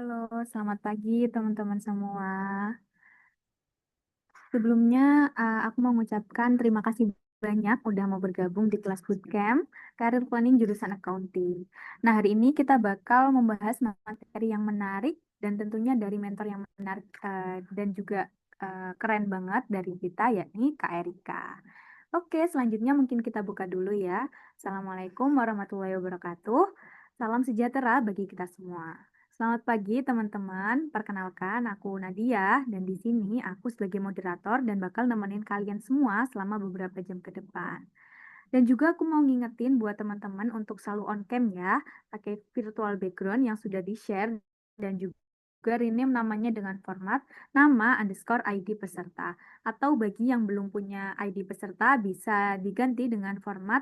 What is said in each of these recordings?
Halo, selamat pagi teman-teman semua. Sebelumnya, aku mau mengucapkan terima kasih banyak udah mau bergabung di kelas bootcamp Career Planning jurusan Accounting. Nah, hari ini kita bakal membahas materi yang menarik dan tentunya dari mentor yang menarik dan juga keren banget dari kita, yakni Kak Erika. Oke, selanjutnya mungkin kita buka dulu ya. Assalamualaikum warahmatullahi wabarakatuh. Salam sejahtera bagi kita semua. Selamat pagi teman-teman. Perkenalkan aku Nadia dan di sini aku sebagai moderator dan bakal nemenin kalian semua selama beberapa jam ke depan. Dan juga aku mau ngingetin buat teman-teman untuk selalu on cam ya, pakai virtual background yang sudah di-share dan juga rename namanya dengan format nama underscore ID peserta. Atau bagi yang belum punya ID peserta bisa diganti dengan format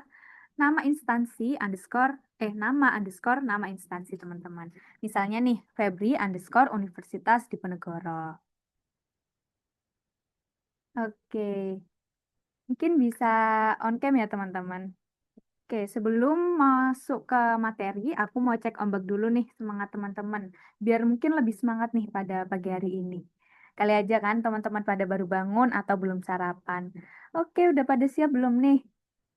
nama instansi underscore nama instansi teman-teman. Misalnya nih, Febri underscore Universitas Diponegoro. Oke, mungkin bisa on cam ya teman-teman. Oke, sebelum masuk ke materi, aku mau cek ombak dulu nih semangat teman-teman. Biar mungkin lebih semangat nih pada pagi hari ini. Kali aja kan teman-teman pada baru bangun atau belum sarapan. Oke, udah pada siap belum nih?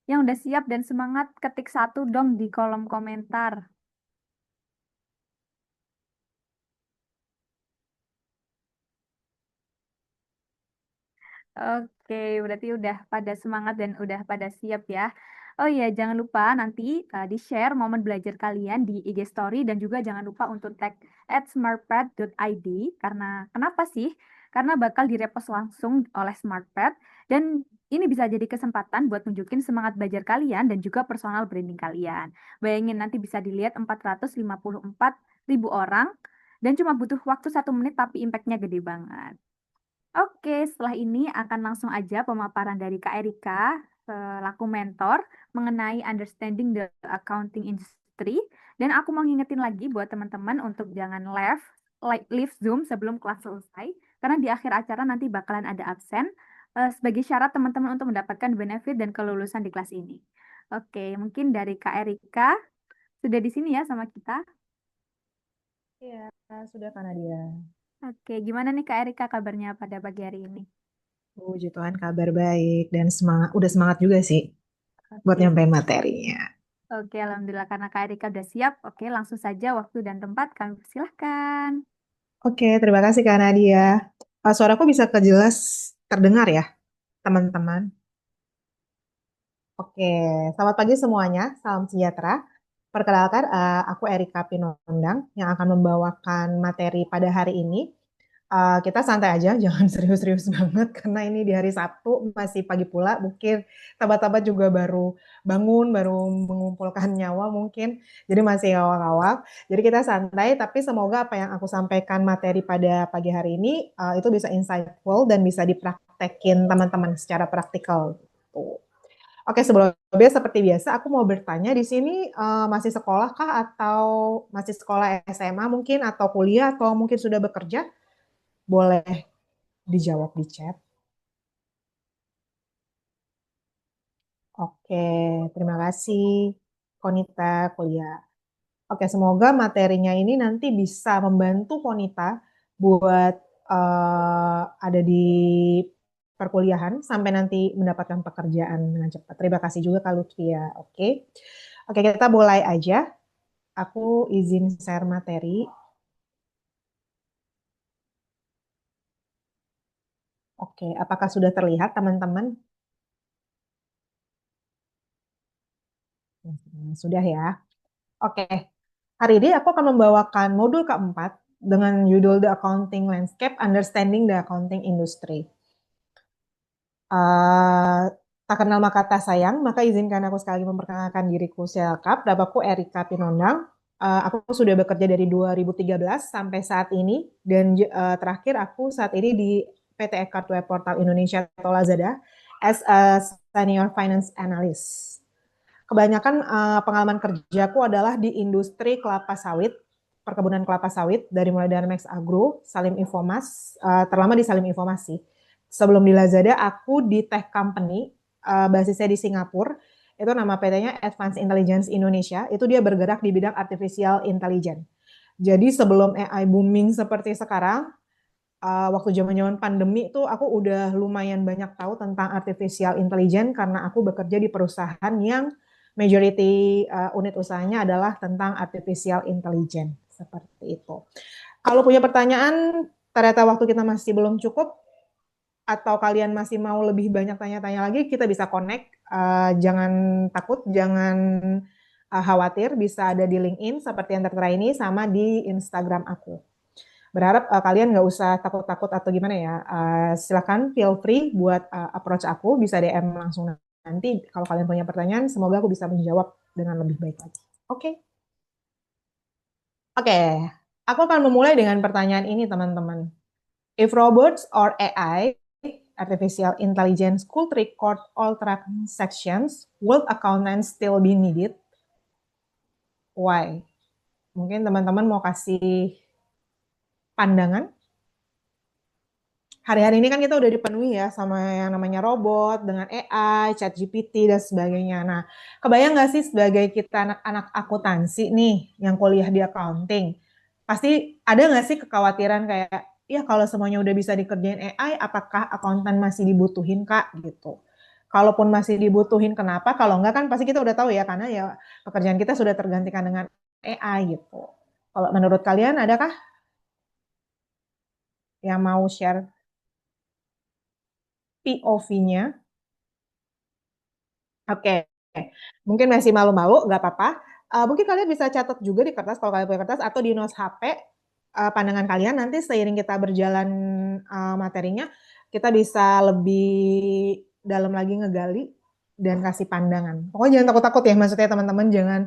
Yang udah siap dan semangat ketik satu dong di kolom komentar. Oke, berarti udah pada semangat dan udah pada siap ya. Oh iya, jangan lupa nanti di-share momen belajar kalian di IG Story dan juga jangan lupa untuk tag @smartpad.id karena kenapa sih? Karena bakal direpost langsung oleh Smartpad dan ini bisa jadi kesempatan buat nunjukin semangat belajar kalian dan juga personal branding kalian. Bayangin nanti bisa dilihat 454 ribu orang dan cuma butuh waktu 1 menit tapi impactnya gede banget. Oke, setelah ini akan langsung aja pemaparan dari Kak Erika selaku mentor mengenai understanding the accounting industry. Dan aku mau ngingetin lagi buat teman-teman untuk jangan leave Zoom sebelum kelas selesai, karena di akhir acara nanti bakalan ada absen sebagai syarat teman-teman untuk mendapatkan benefit dan kelulusan di kelas ini. Oke, mungkin dari Kak Erika sudah di sini ya sama kita. Iya, sudah Kak Nadia. Oke, gimana nih Kak Erika kabarnya pada pagi hari ini? Puji Tuhan kabar baik dan semangat, udah semangat juga sih buat Oke. nyampein materinya. Oke, Alhamdulillah karena Kak Erika udah siap. Oke, langsung saja waktu dan tempat kami persilahkan. Oke, terima kasih Kak Nadia. Suaraku bisa kejelas terdengar ya, teman-teman. Oke, selamat pagi semuanya. Salam sejahtera. Perkenalkan, aku Erika Pinondang yang akan membawakan materi pada hari ini. Kita santai aja, jangan serius-serius banget karena ini di hari Sabtu masih pagi pula, mungkin tabat-tabat juga baru bangun, baru mengumpulkan nyawa mungkin, jadi masih awal-awal. Jadi kita santai, tapi semoga apa yang aku sampaikan materi pada pagi hari ini itu bisa insightful dan bisa dipraktekin teman-teman secara praktikal. Tuh. Oke, sebelumnya seperti biasa, aku mau bertanya di sini masih sekolah kah atau masih sekolah SMA mungkin atau kuliah atau mungkin sudah bekerja? Boleh dijawab di chat. Oke, terima kasih Konita kuliah. Oke, semoga materinya ini nanti bisa membantu Konita buat ada di perkuliahan sampai nanti mendapatkan pekerjaan dengan cepat. Terima kasih juga Kak Lutfia. Oke. Oke, kita mulai aja. Aku izin share materi. Oke, apakah sudah terlihat teman-teman? Sudah ya. Oke, hari ini aku akan membawakan modul keempat dengan judul The Accounting Landscape, Understanding the Accounting Industry. Eh, tak kenal maka tak sayang, maka izinkan aku sekali memperkenalkan diriku selengkap. Namaku Erika Pinondang. Aku sudah bekerja dari 2013 sampai saat ini, dan terakhir aku saat ini di PT Eckhart Web Portal Indonesia atau Lazada as a Senior Finance Analyst. Kebanyakan pengalaman kerjaku adalah di industri kelapa sawit, perkebunan kelapa sawit, dari mulai dari Max Agro, Salim Infomas, terlama di Salim Informasi. Sebelum di Lazada, aku di tech company, basisnya di Singapura, itu nama PT-nya Advanced Intelligence Indonesia, itu dia bergerak di bidang artificial intelligence. Jadi sebelum AI booming seperti sekarang, waktu zaman-zaman pandemi tuh aku udah lumayan banyak tahu tentang artificial intelligence karena aku bekerja di perusahaan yang majority unit usahanya adalah tentang artificial intelligence seperti itu. Kalau punya pertanyaan, ternyata waktu kita masih belum cukup atau kalian masih mau lebih banyak tanya-tanya lagi, kita bisa connect. Jangan takut, jangan khawatir, bisa ada di LinkedIn seperti yang tertera ini sama di Instagram aku. Berharap kalian nggak usah takut-takut atau gimana ya. Silakan feel free buat approach aku, bisa DM langsung nanti. Kalau kalian punya pertanyaan, semoga aku bisa menjawab dengan lebih baik lagi. Oke, oke. Aku akan memulai dengan pertanyaan ini, teman-teman. If robots or AI, artificial intelligence, could record all transactions, would accountants still be needed? Why? Mungkin teman-teman mau kasih pandangan. Hari-hari ini kan kita udah dipenuhi ya sama yang namanya robot, dengan AI, ChatGPT, dan sebagainya. Nah, kebayang nggak sih sebagai kita anak-anak akuntansi nih, yang kuliah di accounting, pasti ada nggak sih kekhawatiran kayak, ya kalau semuanya udah bisa dikerjain AI, apakah akuntan masih dibutuhin Kak? Gitu. Kalaupun masih dibutuhin, kenapa? Kalau nggak kan pasti kita udah tahu ya, karena ya pekerjaan kita sudah tergantikan dengan AI gitu. Kalau menurut kalian, adakah yang mau share POV-nya? Oke, mungkin masih malu-malu, nggak apa-apa. Mungkin kalian bisa catat juga di kertas kalau kalian punya kertas atau di notes HP pandangan kalian. Nanti seiring kita berjalan materinya, kita bisa lebih dalam lagi ngegali dan kasih pandangan. Pokoknya jangan takut-takut ya, maksudnya teman-teman jangan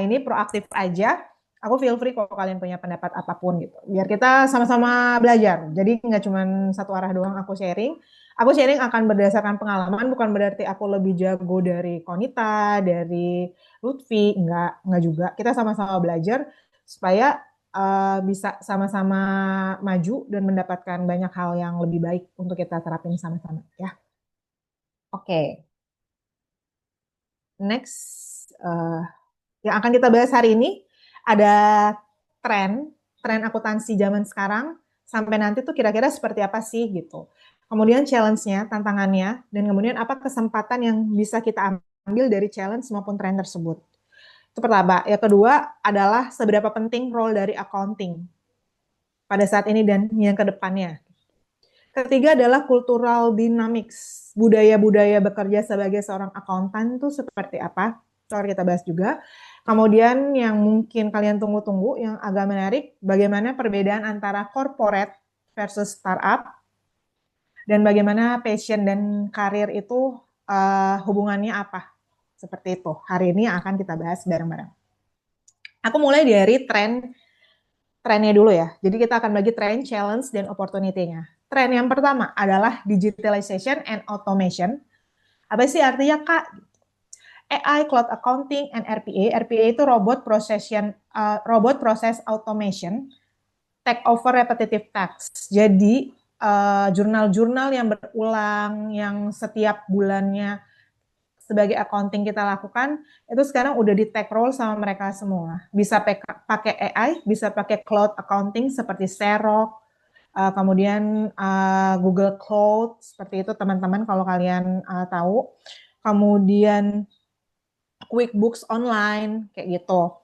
ini proaktif aja. Aku feel free kalau kalian punya pendapat apapun gitu. Biar kita sama-sama belajar. Jadi nggak cuma satu arah doang aku sharing. Aku sharing akan berdasarkan pengalaman, bukan berarti aku lebih jago dari Konita, dari Lutfi, enggak juga. Kita sama-sama belajar supaya bisa sama-sama maju dan mendapatkan banyak hal yang lebih baik untuk kita terapin sama-sama ya. Oke, next yang akan kita bahas hari ini ada tren, tren akuntansi zaman sekarang sampai nanti tuh kira-kira seperti apa sih gitu. Kemudian challenge-nya, tantangannya, dan kemudian apa kesempatan yang bisa kita ambil dari challenge maupun tren tersebut. Itu pertama. Yang kedua adalah seberapa penting role dari accounting pada saat ini dan yang ke depannya. Ketiga adalah cultural dynamics. Budaya-budaya bekerja sebagai seorang akuntan itu seperti apa? Itu kita bahas juga. Kemudian yang mungkin kalian tunggu-tunggu, yang agak menarik, bagaimana perbedaan antara corporate versus startup, dan bagaimana passion dan karir itu hubungannya apa. Seperti itu. Hari ini akan kita bahas bareng-bareng. Aku mulai dari trennya dulu ya. Jadi kita akan bagi tren, challenge, dan opportunity-nya. Tren yang pertama adalah digitalization and automation. Apa sih artinya Kak? AI, Cloud Accounting, and RPA. RPA itu Robot Process Automation, take over repetitive tasks. Jadi jurnal-jurnal yang berulang, yang setiap bulannya sebagai accounting kita lakukan, itu sekarang udah di take role sama mereka semua. Bisa pakai AI, bisa pakai cloud accounting seperti Xerox, kemudian Google Cloud, seperti itu teman-teman kalau kalian tahu. Kemudian QuickBooks online, kayak gitu.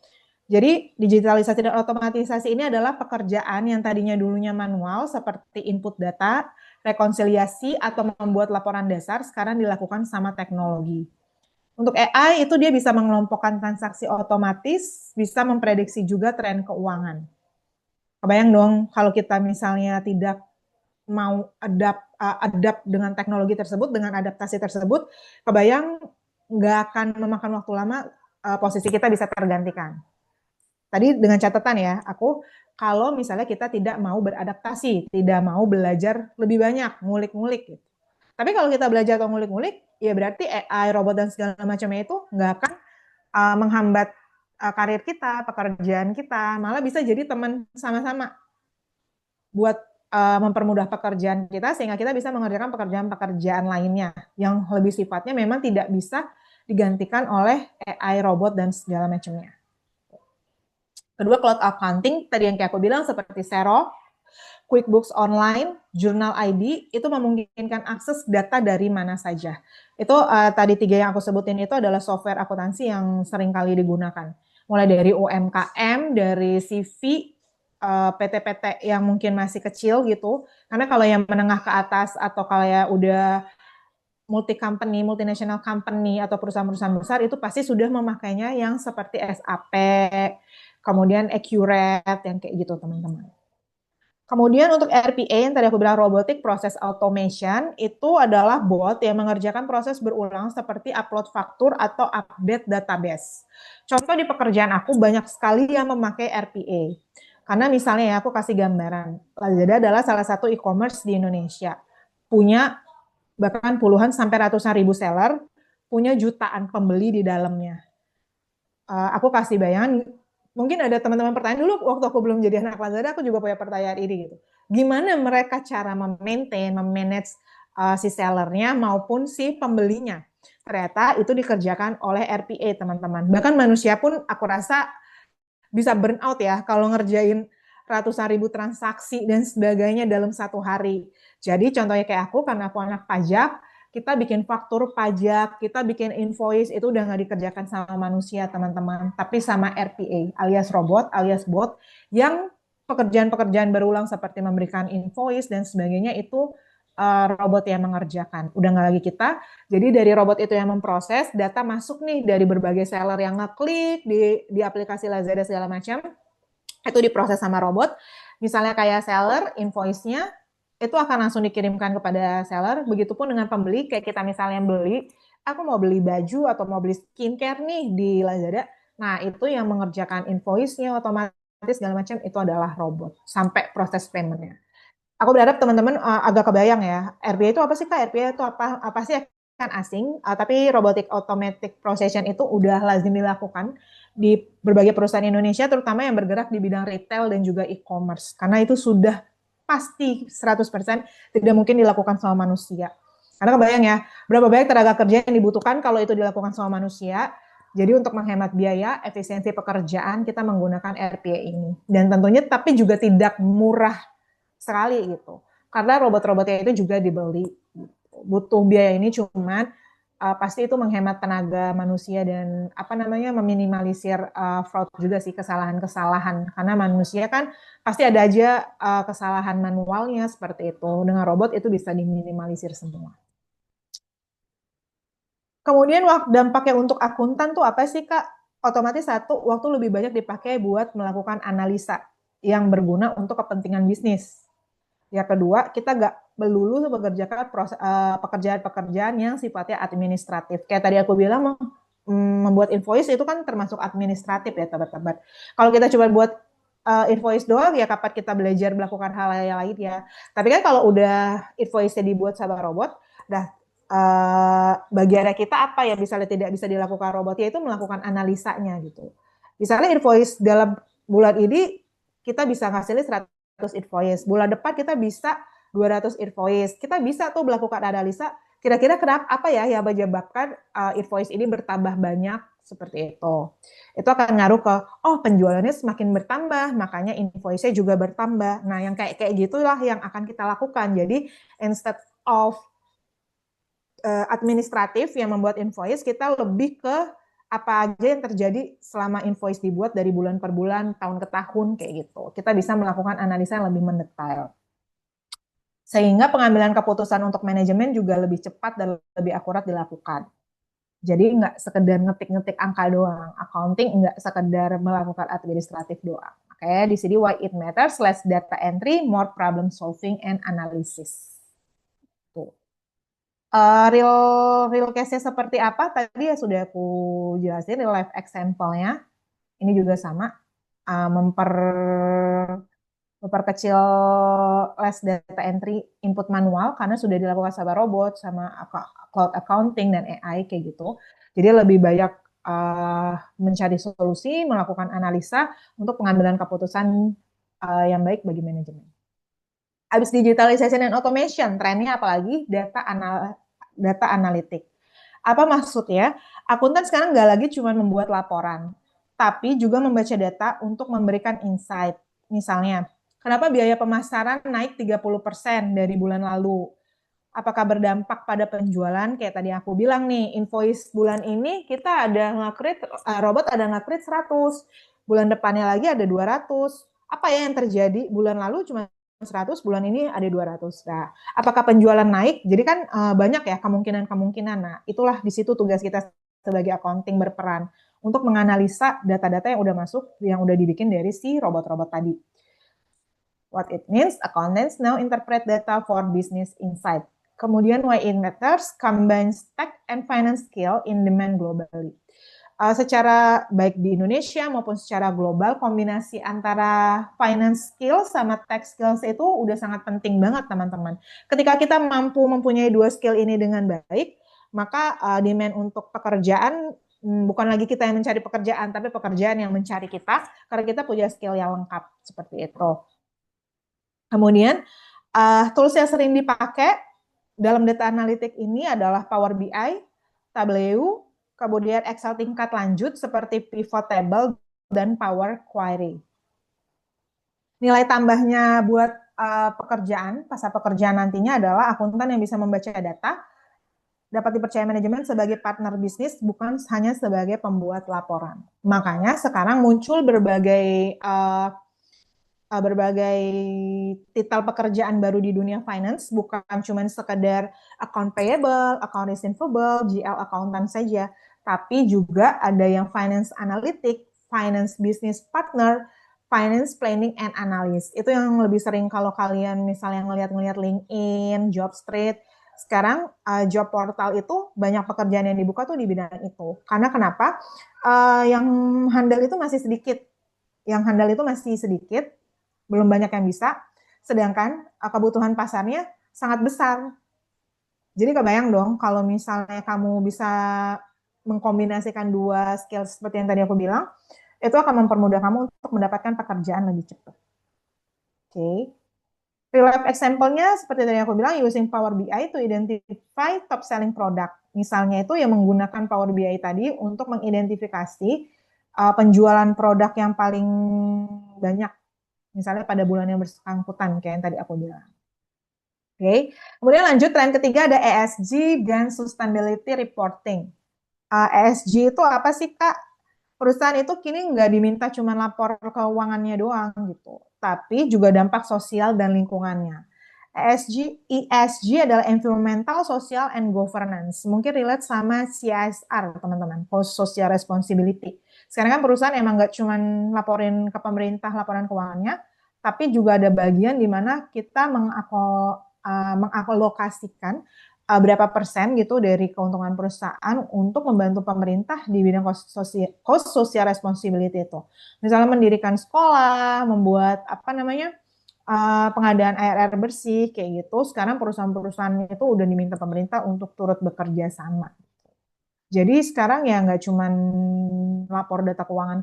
Jadi digitalisasi dan otomatisasi ini adalah pekerjaan yang tadinya dulunya manual seperti input data, rekonsiliasi, atau membuat laporan dasar, sekarang dilakukan sama teknologi. Untuk AI itu dia bisa mengelompokkan transaksi otomatis, bisa memprediksi juga tren keuangan. Kebayang dong kalau kita misalnya tidak mau adapt dengan teknologi tersebut, dengan adaptasi tersebut, kebayang nggak akan memakan waktu lama posisi kita bisa tergantikan. Tadi dengan catatan ya, aku kalau misalnya kita tidak mau beradaptasi, tidak mau belajar lebih banyak, ngulik-ngulik gitu. Tapi kalau kita belajar atau ngulik-ngulik, ya berarti AI, robot dan segala macamnya itu nggak akan menghambat karir kita, pekerjaan kita, malah bisa jadi teman sama-sama buat mempermudah pekerjaan kita sehingga kita bisa mengerjakan pekerjaan-pekerjaan lainnya yang lebih sifatnya memang tidak bisa digantikan oleh AI, robot dan segala macamnya. Kedua, cloud accounting, tadi yang kayak aku bilang seperti Xero, QuickBooks Online, Journal ID, itu memungkinkan akses data dari mana saja. Itu tadi tiga yang aku sebutin itu adalah software akuntansi yang sering kali digunakan. Mulai dari UMKM, dari CV, PT-PT yang mungkin masih kecil gitu. Karena kalau yang menengah ke atas atau kalau ya udah multi company, multinational company atau perusahaan-perusahaan besar itu pasti sudah memakainya yang seperti SAP, kemudian Accurate yang kayak gitu teman-teman. Kemudian untuk RPA yang tadi aku bilang robotic process automation itu adalah bot yang mengerjakan proses berulang seperti upload faktur atau update database. Contoh di pekerjaan aku banyak sekali yang memakai RPA. Karena misalnya ya aku kasih gambaran, Lazada adalah salah satu e-commerce di Indonesia. Punya bahkan puluhan sampai ratusan ribu seller, punya jutaan pembeli di dalamnya. Aku kasih bayangan, mungkin ada teman-teman pertanyaan dulu waktu aku belum jadi anak Lazada, aku juga punya pertanyaan ini gitu. Gimana mereka cara memaintain, memanage si sellernya maupun si pembelinya? Ternyata itu dikerjakan oleh RPA teman-teman. Bahkan manusia pun aku rasa bisa burn out ya kalau ngerjain ratusan ribu transaksi dan sebagainya dalam satu hari. Jadi contohnya kayak aku, karena aku anak pajak, kita bikin faktur pajak, kita bikin invoice, itu udah nggak dikerjakan sama manusia teman-teman, tapi sama RPA alias robot, alias bot, yang pekerjaan-pekerjaan berulang seperti memberikan invoice dan sebagainya itu robot yang mengerjakan. Udah nggak lagi kita, jadi dari robot itu yang memproses, data masuk nih dari berbagai seller yang ngeklik di aplikasi Lazada segala macam, itu diproses sama robot. Misalnya kayak seller, invoice-nya itu akan langsung dikirimkan kepada seller. Begitupun dengan pembeli, kayak kita misalnya beli, aku mau beli baju atau mau beli skincare nih di Lazada. Nah, itu yang mengerjakan invoice-nya otomatis segala macam itu adalah robot sampai proses payment-nya. Aku berharap teman-teman agak kebayang ya. RPA itu apa sih Kak? RPA itu apa? Apa sih kan asing, tapi robotic automatic procession itu udah lazim dilakukan di berbagai perusahaan Indonesia, terutama yang bergerak di bidang retail dan juga e-commerce. Karena itu sudah pasti 100% tidak mungkin dilakukan sama manusia. Karena kebayang ya, berapa banyak tenaga kerja yang dibutuhkan kalau itu dilakukan sama manusia. Jadi untuk menghemat biaya, efisiensi pekerjaan, kita menggunakan RPA ini. Dan tentunya tapi juga tidak murah sekali gitu. Karena robot-robotnya itu juga dibeli. Butuh biaya ini cuman pasti itu menghemat tenaga manusia dan apa namanya meminimalisir fraud juga sih, kesalahan-kesalahan. Karena manusia kan pasti ada aja kesalahan manualnya seperti itu. Dengan robot itu bisa diminimalisir semua. Kemudian dampaknya untuk akuntan tuh apa sih Kak? Otomatis satu, waktu lebih banyak dipakai buat melakukan analisa yang berguna untuk kepentingan bisnis. Yang kedua, kita nggak melulu mengerjakan pekerjaan-pekerjaan yang sifatnya administratif. Kayak tadi aku bilang, membuat invoice itu kan termasuk administratif ya, teman-teman. Kalau kita coba buat invoice doang, ya kapan kita belajar melakukan hal yang lain ya. Tapi kan kalau udah invoice-nya dibuat sama robot, dah bagiannya kita apa yang misalnya tidak bisa dilakukan robot, yaitu melakukan analisanya gitu. Misalnya invoice dalam bulan ini kita bisa ngasilin 100 invoice, bulan depan kita bisa 200 invoice. Kita bisa tuh melakukan analisa kira-kira kenapa apa ya yang menyebabkan invoice ini bertambah banyak seperti itu. Itu akan ngaruh ke penjualannya semakin bertambah, makanya invoice-nya juga bertambah. Nah, yang kayak gitulah yang akan kita lakukan. Jadi instead of administratif yang membuat invoice, kita lebih ke apa aja yang terjadi selama invoice dibuat dari bulan per bulan, tahun ke tahun, kayak gitu. Kita bisa melakukan analisa yang lebih mendetail. Sehingga pengambilan keputusan untuk manajemen juga lebih cepat dan lebih akurat dilakukan. Jadi nggak sekedar ngetik-ngetik angka doang. Accounting nggak sekedar melakukan administratif doang. Oke, di sini why it matters, less data entry, more problem solving and analysis. Tuh. Real real case-nya seperti apa tadi ya sudah aku jelasin, real life example-nya. Ini juga sama, memperkecil less data entry input manual karena sudah dilakukan sama robot, sama cloud accounting dan AI kayak gitu. Jadi lebih banyak mencari solusi, melakukan analisa untuk pengambilan keputusan yang baik bagi manajemen. Habis digitalization and automation, trennya apalagi data analitik. Apa maksudnya? Akuntan sekarang nggak lagi cuma membuat laporan. tapi juga membaca data untuk memberikan insight. Misalnya, kenapa biaya pemasaran naik 30% dari bulan lalu? Apakah berdampak pada penjualan? Kayak tadi aku bilang nih, invoice bulan ini kita ada nge-create, robot ada nge-create 100, bulan depannya lagi ada 200. Apa ya yang terjadi? Bulan lalu cuma 100, bulan ini ada 200. Nah, apakah penjualan naik? Jadi kan banyak ya kemungkinan-kemungkinan. Nah, itulah di situ tugas kita sebagai accounting berperan untuk menganalisa data-data yang udah masuk, yang udah dibikin dari si robot-robot tadi. What it means, accountants now interpret data for business insight. Kemudian why it matters, combines tech and finance skill in demand globally. Secara baik di Indonesia maupun secara global, kombinasi antara finance skill sama tech skills itu udah sangat penting banget teman-teman. Ketika kita mampu mempunyai dua skill ini dengan baik, maka demand untuk pekerjaan bukan lagi kita yang mencari pekerjaan, tapi pekerjaan yang mencari kita, karena kita punya skill yang lengkap seperti itu. Kemudian tools yang sering dipakai dalam data analitik ini adalah Power BI, Tableau, kemudian Excel tingkat lanjut seperti pivot table dan Power Query. Nilai tambahnya buat pekerjaan, pasar pekerjaan nantinya adalah akuntan yang bisa membaca data, dapat dipercaya manajemen sebagai partner bisnis, bukan hanya sebagai pembuat laporan. Makanya sekarang muncul berbagai titel pekerjaan baru di dunia finance, bukan cuma sekedar account payable, account receivable, GL accountant saja, tapi juga ada yang finance analytic, finance business partner, finance planning and analyst. Itu yang lebih sering kalau kalian misalnya ngelihat LinkedIn, Jobstreet, sekarang job portal itu banyak pekerjaan yang dibuka tuh di bidang itu. Karena kenapa? Yang handal itu masih sedikit. Yang handal itu masih sedikit, belum banyak yang bisa, sedangkan kebutuhan pasarnya sangat besar. Jadi kebayang dong kalau misalnya kamu bisa mengkombinasikan dua skill seperti yang tadi aku bilang, itu akan mempermudah kamu untuk mendapatkan pekerjaan lebih cepat. Oke. Okay. Real life example-nya seperti tadi aku bilang, using Power BI to identify top selling product. Misalnya itu yang menggunakan Power BI tadi untuk mengidentifikasi penjualan produk yang paling banyak misalnya pada bulan yang bersangkutan kayak yang tadi aku bilang. Oke, kemudian lanjut tren ketiga ada ESG dan sustainability reporting. ESG itu apa sih Kak? Perusahaan itu kini nggak diminta cuma lapor keuangannya doang gitu, tapi juga dampak sosial dan lingkungannya. ESG adalah environmental, social, and governance. Mungkin relate sama CSR teman-teman, post social responsibility. Sekarang kan perusahaan emang nggak cuma laporin ke pemerintah laporan keuangannya, tapi juga ada bagian di mana kita mengalokasikan berapa persen gitu dari keuntungan perusahaan untuk membantu pemerintah di bidang cost social responsibility itu. Misalnya mendirikan sekolah, membuat apa namanya pengadaan air bersih kayak gitu. Sekarang perusahaan-perusahaan itu udah diminta pemerintah untuk turut bekerja sama. Jadi sekarang ya nggak cuma lapor data keuangan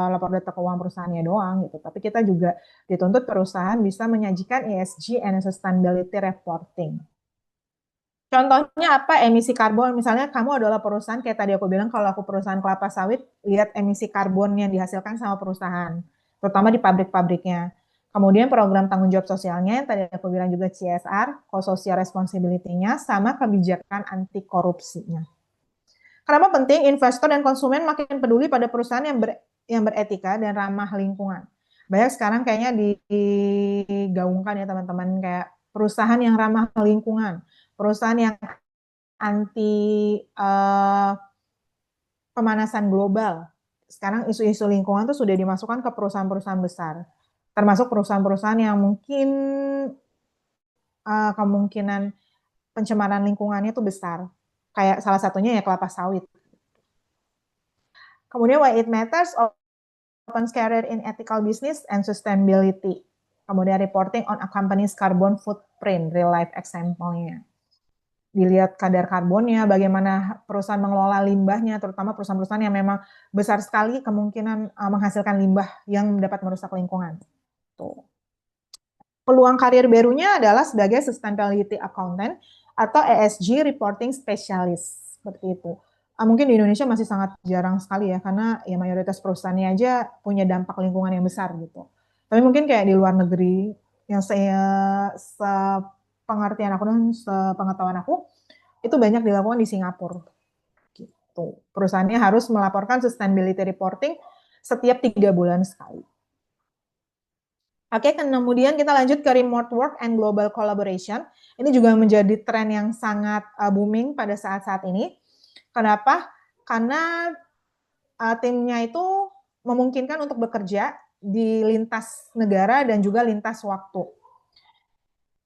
lapor data keuangan perusahaannya doang gitu, tapi kita juga dituntut perusahaan bisa menyajikan ESG and sustainability reporting. Contohnya apa? Emisi karbon. Misalnya kamu adalah perusahaan, kayak tadi aku bilang, kalau aku perusahaan kelapa sawit, lihat emisi karbon yang dihasilkan sama perusahaan, terutama di pabrik-pabriknya. Kemudian program tanggung jawab sosialnya, yang tadi aku bilang juga CSR, co-social responsibility-nya, sama kebijakan anti korupsinya. Kenapa penting? Investor dan konsumen makin peduli pada perusahaan yang beretika dan ramah lingkungan. Banyak sekarang kayaknya digaungkan ya teman-teman, kayak perusahaan yang ramah lingkungan, perusahaan yang anti pemanasan global. Sekarang isu-isu lingkungan itu sudah dimasukkan ke perusahaan-perusahaan besar, termasuk perusahaan-perusahaan yang mungkin kemungkinan pencemaran lingkungannya itu besar. Kayak salah satunya ya kelapa sawit. Kemudian why it matters, opens career in ethical business and sustainability. Kemudian reporting on a company's carbon footprint, real life example-nya. Dilihat kadar karbonnya, bagaimana perusahaan mengelola limbahnya, terutama perusahaan-perusahaan yang memang besar sekali kemungkinan menghasilkan limbah yang dapat merusak lingkungan. Tuh. Peluang karir barunya adalah sebagai sustainability accountant atau ESG reporting specialist, seperti itu. Mungkin di Indonesia masih sangat jarang sekali ya, karena ya mayoritas perusahaannya aja punya dampak lingkungan yang besar gitu. Tapi mungkin kayak di luar negeri, yang saya sepengertian aku dan sepengetahuan aku, itu banyak dilakukan di Singapura gitu. Perusahaannya harus melaporkan sustainability reporting setiap 3 bulan sekali. Oke, kemudian kita lanjut ke remote work and global collaboration. Ini juga menjadi tren yang sangat booming pada saat-saat ini. Kenapa? Karena timnya itu memungkinkan untuk bekerja di lintas negara dan juga lintas waktu.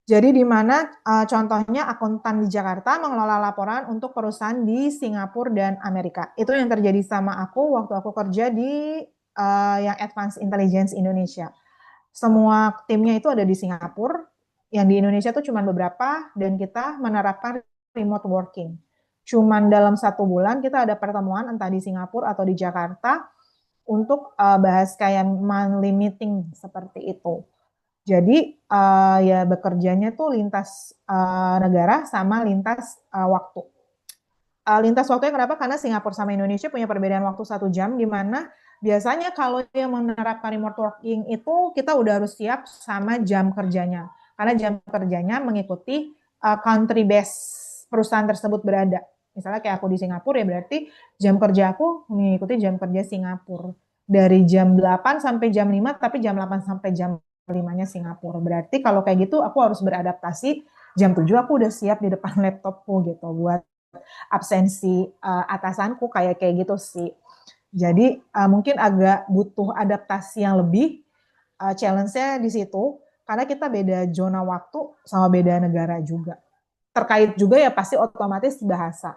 Jadi di mana contohnya akuntan di Jakarta mengelola laporan untuk perusahaan di Singapura dan Amerika. Itu yang terjadi sama aku waktu aku kerja di yang Advanced Intelligence Indonesia. Semua timnya itu ada di Singapura, yang di Indonesia tuh cuma beberapa, dan kita menerapkan remote working. Cuman dalam 1 bulan kita ada pertemuan entah di Singapura atau di Jakarta untuk bahas kayak monthly meeting seperti itu. Jadi ya bekerjanya tuh lintas negara sama lintas waktu. Lintas waktunya kenapa? Karena Singapura sama Indonesia punya perbedaan waktu 1 jam, di mana biasanya kalau yang menerapkan remote working itu kita udah harus siap sama jam kerjanya. Karena jam kerjanya mengikuti country base perusahaan tersebut berada. Misalnya kayak aku di Singapura ya berarti jam kerja aku mengikuti jam kerja Singapura. Dari jam 8 sampai jam 5, tapi jam 8 sampai jam 5-nya Singapura. Berarti kalau kayak gitu aku harus beradaptasi, jam 7 aku udah siap di depan laptopku gitu buat absensi atasanku kayak gitu sih. Jadi mungkin agak butuh adaptasi yang lebih, challenge-nya di situ karena kita beda zona waktu sama beda negara juga. Terkait juga ya pasti otomatis bahasa.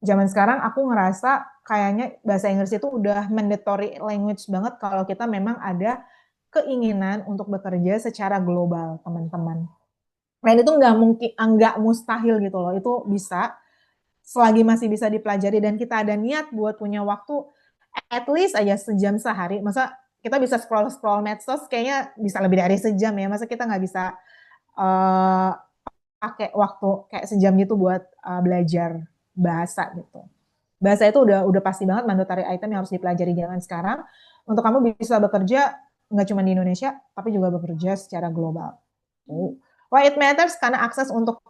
Zaman sekarang aku ngerasa kayaknya bahasa Inggris itu udah mandatory language banget kalau kita memang ada keinginan untuk bekerja secara global, teman-teman. Dan itu nggak mungkin, nggak mustahil gitu loh. Itu bisa selagi masih bisa dipelajari dan kita ada niat buat punya waktu at least aja sejam sehari. Masa kita bisa scroll-scroll medsos kayaknya bisa lebih dari sejam ya. Masa kita nggak bisa uh, pakai waktu kayak sejam gitu buat belajar bahasa gitu. Bahasa itu udah pasti banget mandatory item yang harus dipelajari jangan sekarang. Untuk kamu bisa bekerja nggak cuma di Indonesia, tapi juga bekerja secara global. Why it matters? Karena akses untuk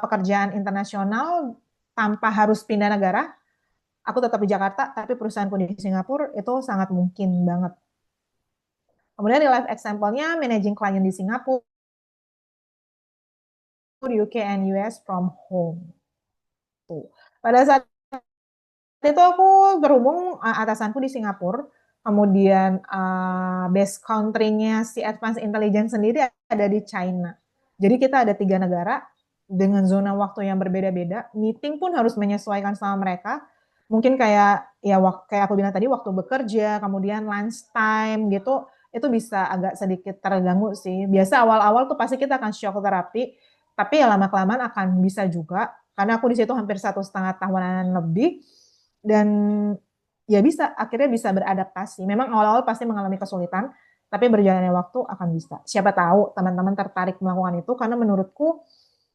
pekerjaan internasional tanpa harus pindah negara. Aku tetap di Jakarta, tapi perusahaanku di Singapura itu sangat mungkin banget. Kemudian di live example-nya, managing client di Singapura, UK, and US from home. Tuh. Pada saat itu aku terhubung atasanku di Singapura, kemudian base country-nya si Advanced Intelligence sendiri ada di China. Jadi kita ada 3 negara dengan zona waktu yang berbeda-beda. Meeting pun harus menyesuaikan sama mereka. Mungkin kayak ya kayak aku bilang tadi waktu bekerja, kemudian lunch time gitu, itu bisa agak sedikit terganggu sih. Biasa awal-awal tuh pasti kita akan shock terapi, tapi ya lama-kelamaan akan bisa juga. Karena aku di situ hampir 1,5 tahunan lebih dan ya bisa akhirnya bisa beradaptasi. Memang awal-awal pasti mengalami kesulitan, tapi berjalannya waktu akan bisa. Siapa tahu teman-teman tertarik melakukan itu karena menurutku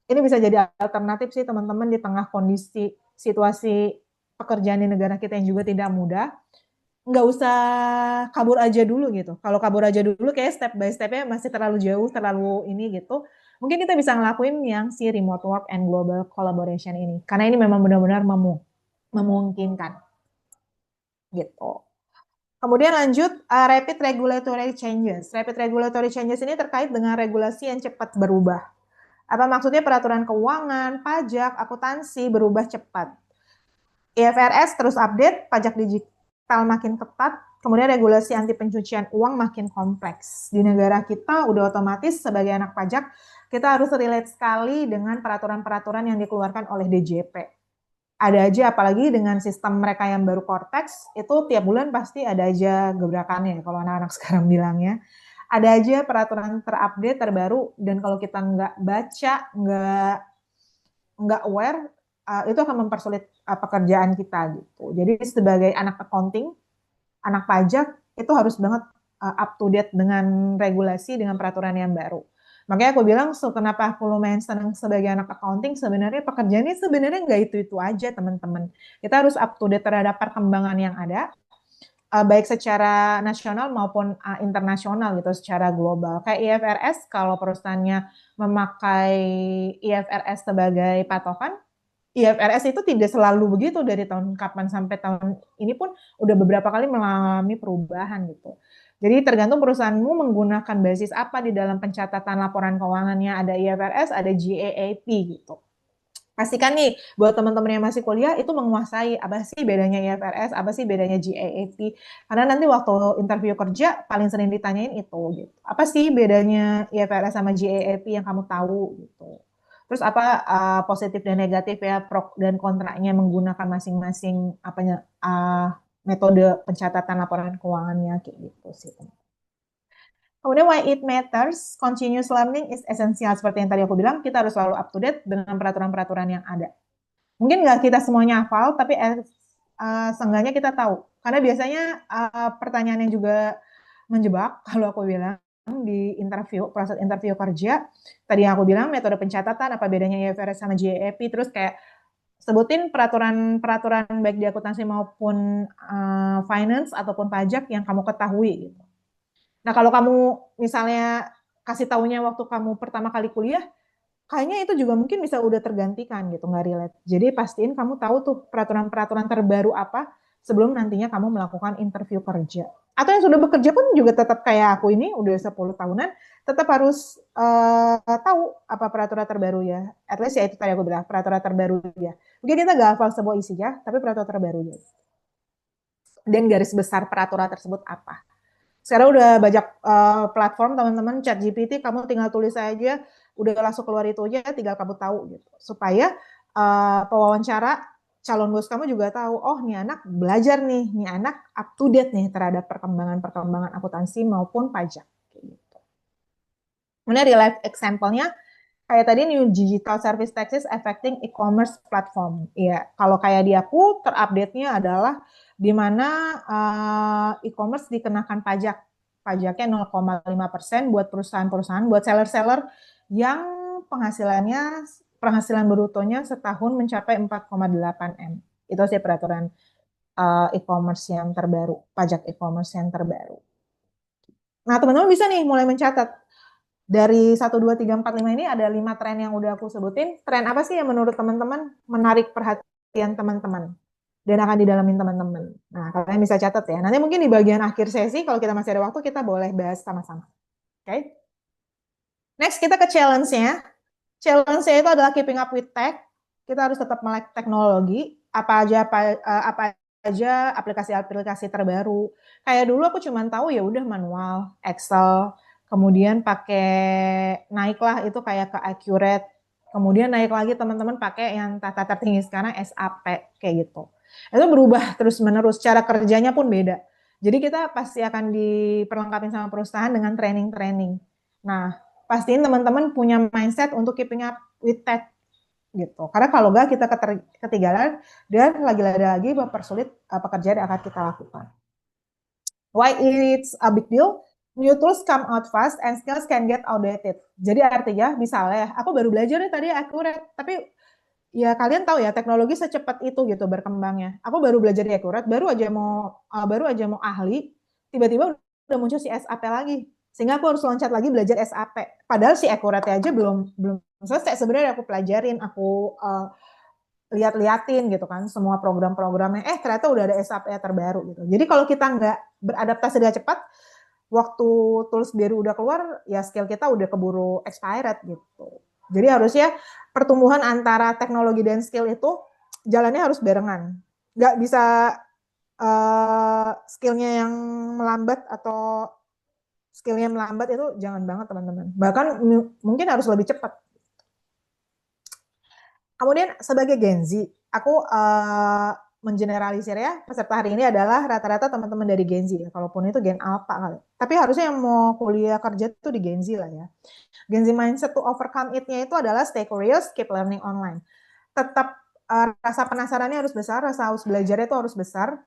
ini bisa jadi alternatif sih teman-teman di tengah kondisi situasi pekerjaan di negara kita yang juga tidak mudah. Nggak usah kabur aja dulu gitu. Kalau kabur aja dulu kayak step by stepnya masih terlalu jauh, terlalu ini gitu. Mungkin kita bisa ngelakuin yang si remote work and global collaboration ini. Karena ini memang benar-benar memungkinkan gitu. Kemudian lanjut rapid regulatory changes. Rapid regulatory changes ini terkait dengan regulasi yang cepat berubah. Apa maksudnya? Peraturan keuangan, pajak, akuntansi berubah cepat. IFRS terus update, pajak digital makin ketat, kemudian regulasi anti pencucian uang makin kompleks. Di negara kita udah otomatis sebagai anak pajak, kita harus relate sekali dengan peraturan-peraturan yang dikeluarkan oleh DJP. Ada aja, apalagi dengan sistem mereka yang baru Cortex, itu tiap bulan pasti ada aja gebrakannya, kalau anak-anak sekarang bilangnya. Ada aja peraturan terupdate, terbaru, dan kalau kita nggak baca, nggak aware, itu akan mempersulit pekerjaan kita gitu. Jadi sebagai anak accounting, anak pajak, itu harus banget up to date dengan regulasi, dengan peraturan yang baru. Makanya aku bilang, so, kenapa aku lumayan senang sebagai anak accounting, sebenarnya pekerjaannya sebenarnya nggak itu-itu aja, teman-teman. Kita harus up to date terhadap perkembangan yang ada, baik secara nasional maupun internasional gitu, secara global. Kayak IFRS, kalau perusahaannya memakai IFRS sebagai patokan, IFRS itu tidak selalu begitu dari tahun kapan sampai tahun ini pun udah beberapa kali mengalami perubahan gitu. Jadi tergantung perusahaanmu menggunakan basis apa di dalam pencatatan laporan keuangannya. Ada IFRS, ada GAAP gitu. Pastikan nih buat teman-teman yang masih kuliah itu menguasai apa sih bedanya IFRS, apa sih bedanya GAAP. Karena nanti waktu interview kerja paling sering ditanyain itu gitu. Apa sih bedanya IFRS sama GAAP yang kamu tahu gitu. Terus apa positif dan negatif ya pro dan kontranya menggunakan masing-masing apanya metode pencatatan laporan keuangannya kayak gitu sih. Kemudian why it matters, continuous learning is essential. Seperti yang tadi aku bilang, kita harus selalu up to date dengan peraturan-peraturan yang ada. Mungkin nggak kita semuanya hafal, tapi seenggaknya kita tahu. Karena biasanya pertanyaan yang juga menjebak, kalau aku bilang, di interview, proses interview kerja, tadi yang aku bilang, metode pencatatan, apa bedanya IFRS sama GAAP, terus kayak sebutin peraturan-peraturan baik di akuntansi maupun finance ataupun pajak yang kamu ketahui gitu. Nah, kalau kamu misalnya kasih taunya waktu kamu pertama kali kuliah, kayaknya itu juga mungkin bisa udah tergantikan gitu, nggak relate. Jadi pastiin kamu tahu tuh peraturan-peraturan terbaru apa sebelum nantinya kamu melakukan interview kerja. Atau yang sudah bekerja pun juga tetap kayak aku ini, udah 10 tahunan, tetap harus tahu apa peraturan terbaru ya. At least ya itu tadi aku bilang, peraturan terbaru ya. Mungkin kita nggak hafal semua isinya, tapi peraturan terbaru ya. Dan garis besar peraturan tersebut apa. Sekarang udah banyak platform teman-teman, ChatGPT, kamu tinggal tulis aja, udah langsung keluar itu aja, tinggal kamu tahu gitu. Supaya pewawancara calon bos kamu juga tahu, oh nih anak belajar nih anak up to date nih terhadap perkembangan-perkembangan akuntansi maupun pajak. Gitu. Kemudian real life example-nya, kayak tadi new digital service taxes affecting e-commerce platform. Iya, kalau kayak di aku terupdate-nya adalah di mana e-commerce dikenakan pajak. Pajaknya 0,5% buat perusahaan-perusahaan, buat seller-seller yang penghasilannya penghasilan brutonya setahun mencapai 4,8 M. Itu sih peraturan e-commerce yang terbaru, pajak e-commerce yang terbaru. Nah, teman-teman bisa nih mulai mencatat dari 1, 2, 3, 4, 5 ini ada 5 tren yang udah aku sebutin. Tren apa sih yang menurut teman-teman menarik perhatian teman-teman dan akan didalamin teman-teman. Nah, kalian bisa catat ya. Nanti mungkin di bagian akhir sesi kalau kita masih ada waktu kita boleh bahas sama-sama. Oke. Okay? Next kita ke challenge-nya. Challenge-nya itu adalah keeping up with tech. Kita harus tetap melek teknologi. Apa aja aplikasi-aplikasi terbaru. Kayak dulu aku cuma tahu ya udah manual, Excel, kemudian pakai naiklah itu kayak ke Accurate, kemudian naik lagi teman-teman pakai yang tata tertinggi sekarang SAP kayak gitu. Itu berubah terus-menerus, cara kerjanya pun beda. Jadi kita pasti akan diperlengkapi sama perusahaan dengan training-training. Nah, pastiin teman-teman punya mindset untuk keeping up with tech gitu. Karena kalau enggak kita ketinggalan dan lagi-lagi mempersulit pekerjaan yang akan kita lakukan. Why it's a big deal? New tools come out fast and skills can get outdated. Jadi artinya misalnya aku baru belajar nih tadi Accurate, tapi ya kalian tahu ya teknologi secepat itu gitu berkembangnya. Aku baru belajar di Accurate, baru aja mau ahli, tiba-tiba udah muncul si SAP lagi. Sehingga aku harus loncat lagi belajar SAP. Padahal si Accurate aja belum belum selesai sebenarnya aku pelajarin, aku lihat-liatin gitu kan semua program-programnya. Ternyata udah ada SAP terbaru gitu. Jadi kalau kita nggak beradaptasi dengan cepat, waktu tools baru udah keluar, ya skill kita udah keburu expired gitu. Jadi harusnya pertumbuhan antara teknologi dan skill itu jalannya harus barengan. Nggak bisa skillnya yang melambat atau skillnya melambat itu jangan banget teman-teman. Bahkan mungkin harus lebih cepat. Kemudian sebagai Gen Z, aku mengeneralisir ya, peserta hari ini adalah rata-rata teman-teman dari Gen Z ya, kalaupun itu Gen Alpha kali. Tapi harusnya yang mau kuliah kerja itu di Gen Z lah ya. Gen Z mindset to overcome it-nya itu adalah stay curious, keep learning online. Tetap rasa penasarannya harus besar, rasa haus belajarnya itu harus besar,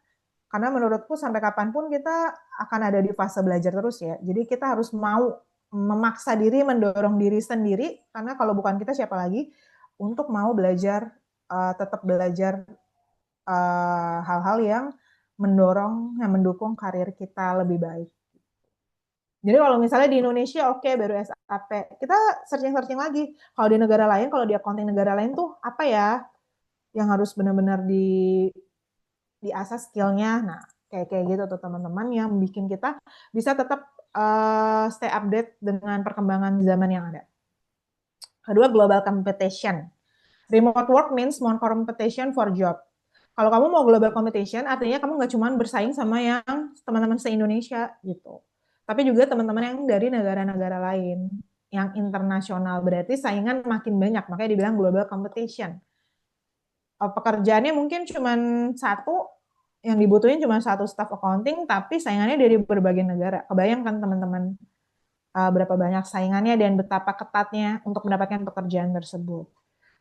karena menurutku sampai kapanpun kita akan ada di fase belajar terus ya. Jadi kita harus mau memaksa diri, mendorong diri sendiri, karena kalau bukan kita siapa lagi, untuk mau belajar, tetap belajar hal-hal yang mendorong, yang mendukung karir kita lebih baik. Jadi kalau misalnya di Indonesia, oke, baru SAP, kita searching-searching lagi. Kalau di negara lain, kalau di accounting negara lain tuh apa ya yang harus benar-benar diasah skillnya. Nah, kayak gitu tuh teman-teman yang bikin kita bisa tetap stay update dengan perkembangan zaman yang ada. Kedua, global competition. Remote work means more competition for job. Kalau kamu mau global competition, artinya kamu nggak cuma bersaing sama yang teman-teman se-Indonesia gitu. Tapi juga teman-teman yang dari negara-negara lain, yang internasional. Berarti saingan makin banyak, makanya dibilang global competition. Pekerjaannya mungkin cuma satu, yang dibutuhin cuma satu staff accounting, tapi saingannya dari berbagai negara. Kebayangkan teman-teman berapa banyak saingannya dan betapa ketatnya untuk mendapatkan pekerjaan tersebut.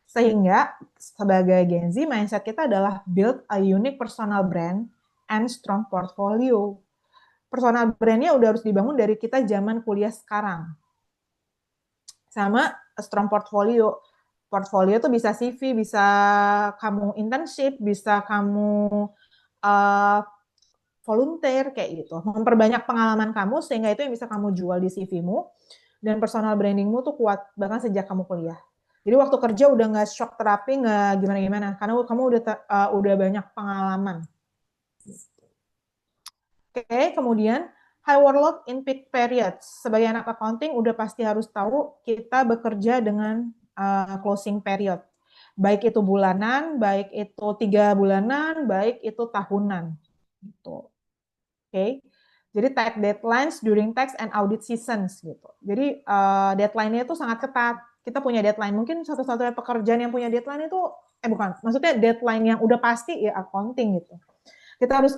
Sehingga sebagai Gen Z, mindset kita adalah build a unique personal brand and strong portfolio. Personal brandnya udah harus dibangun dari kita zaman kuliah sekarang. Sama strong portfolio. Portfolio tuh bisa CV, bisa kamu internship, bisa kamu uh, volunteer kayak gitu. Memperbanyak pengalaman kamu sehingga itu yang bisa kamu jual di CV-mu dan personal brandingmu tuh kuat bahkan sejak kamu kuliah. Jadi waktu kerja udah nggak shock terapi, nggak gimana-gimana karena kamu udah banyak pengalaman. Oke, kemudian high workload in peak periods. Sebagai anak accounting udah pasti harus tahu kita bekerja dengan closing period. Baik itu bulanan, baik itu 3 bulanan, baik itu tahunan. Gitu. Oke. Jadi tight deadlines during tax and audit seasons gitu. Jadi deadline-nya itu sangat ketat. Kita punya deadline. Mungkin satu-satunya pekerjaan yang punya deadline itu bukan, maksudnya deadline yang udah pasti ya accounting gitu. Kita harus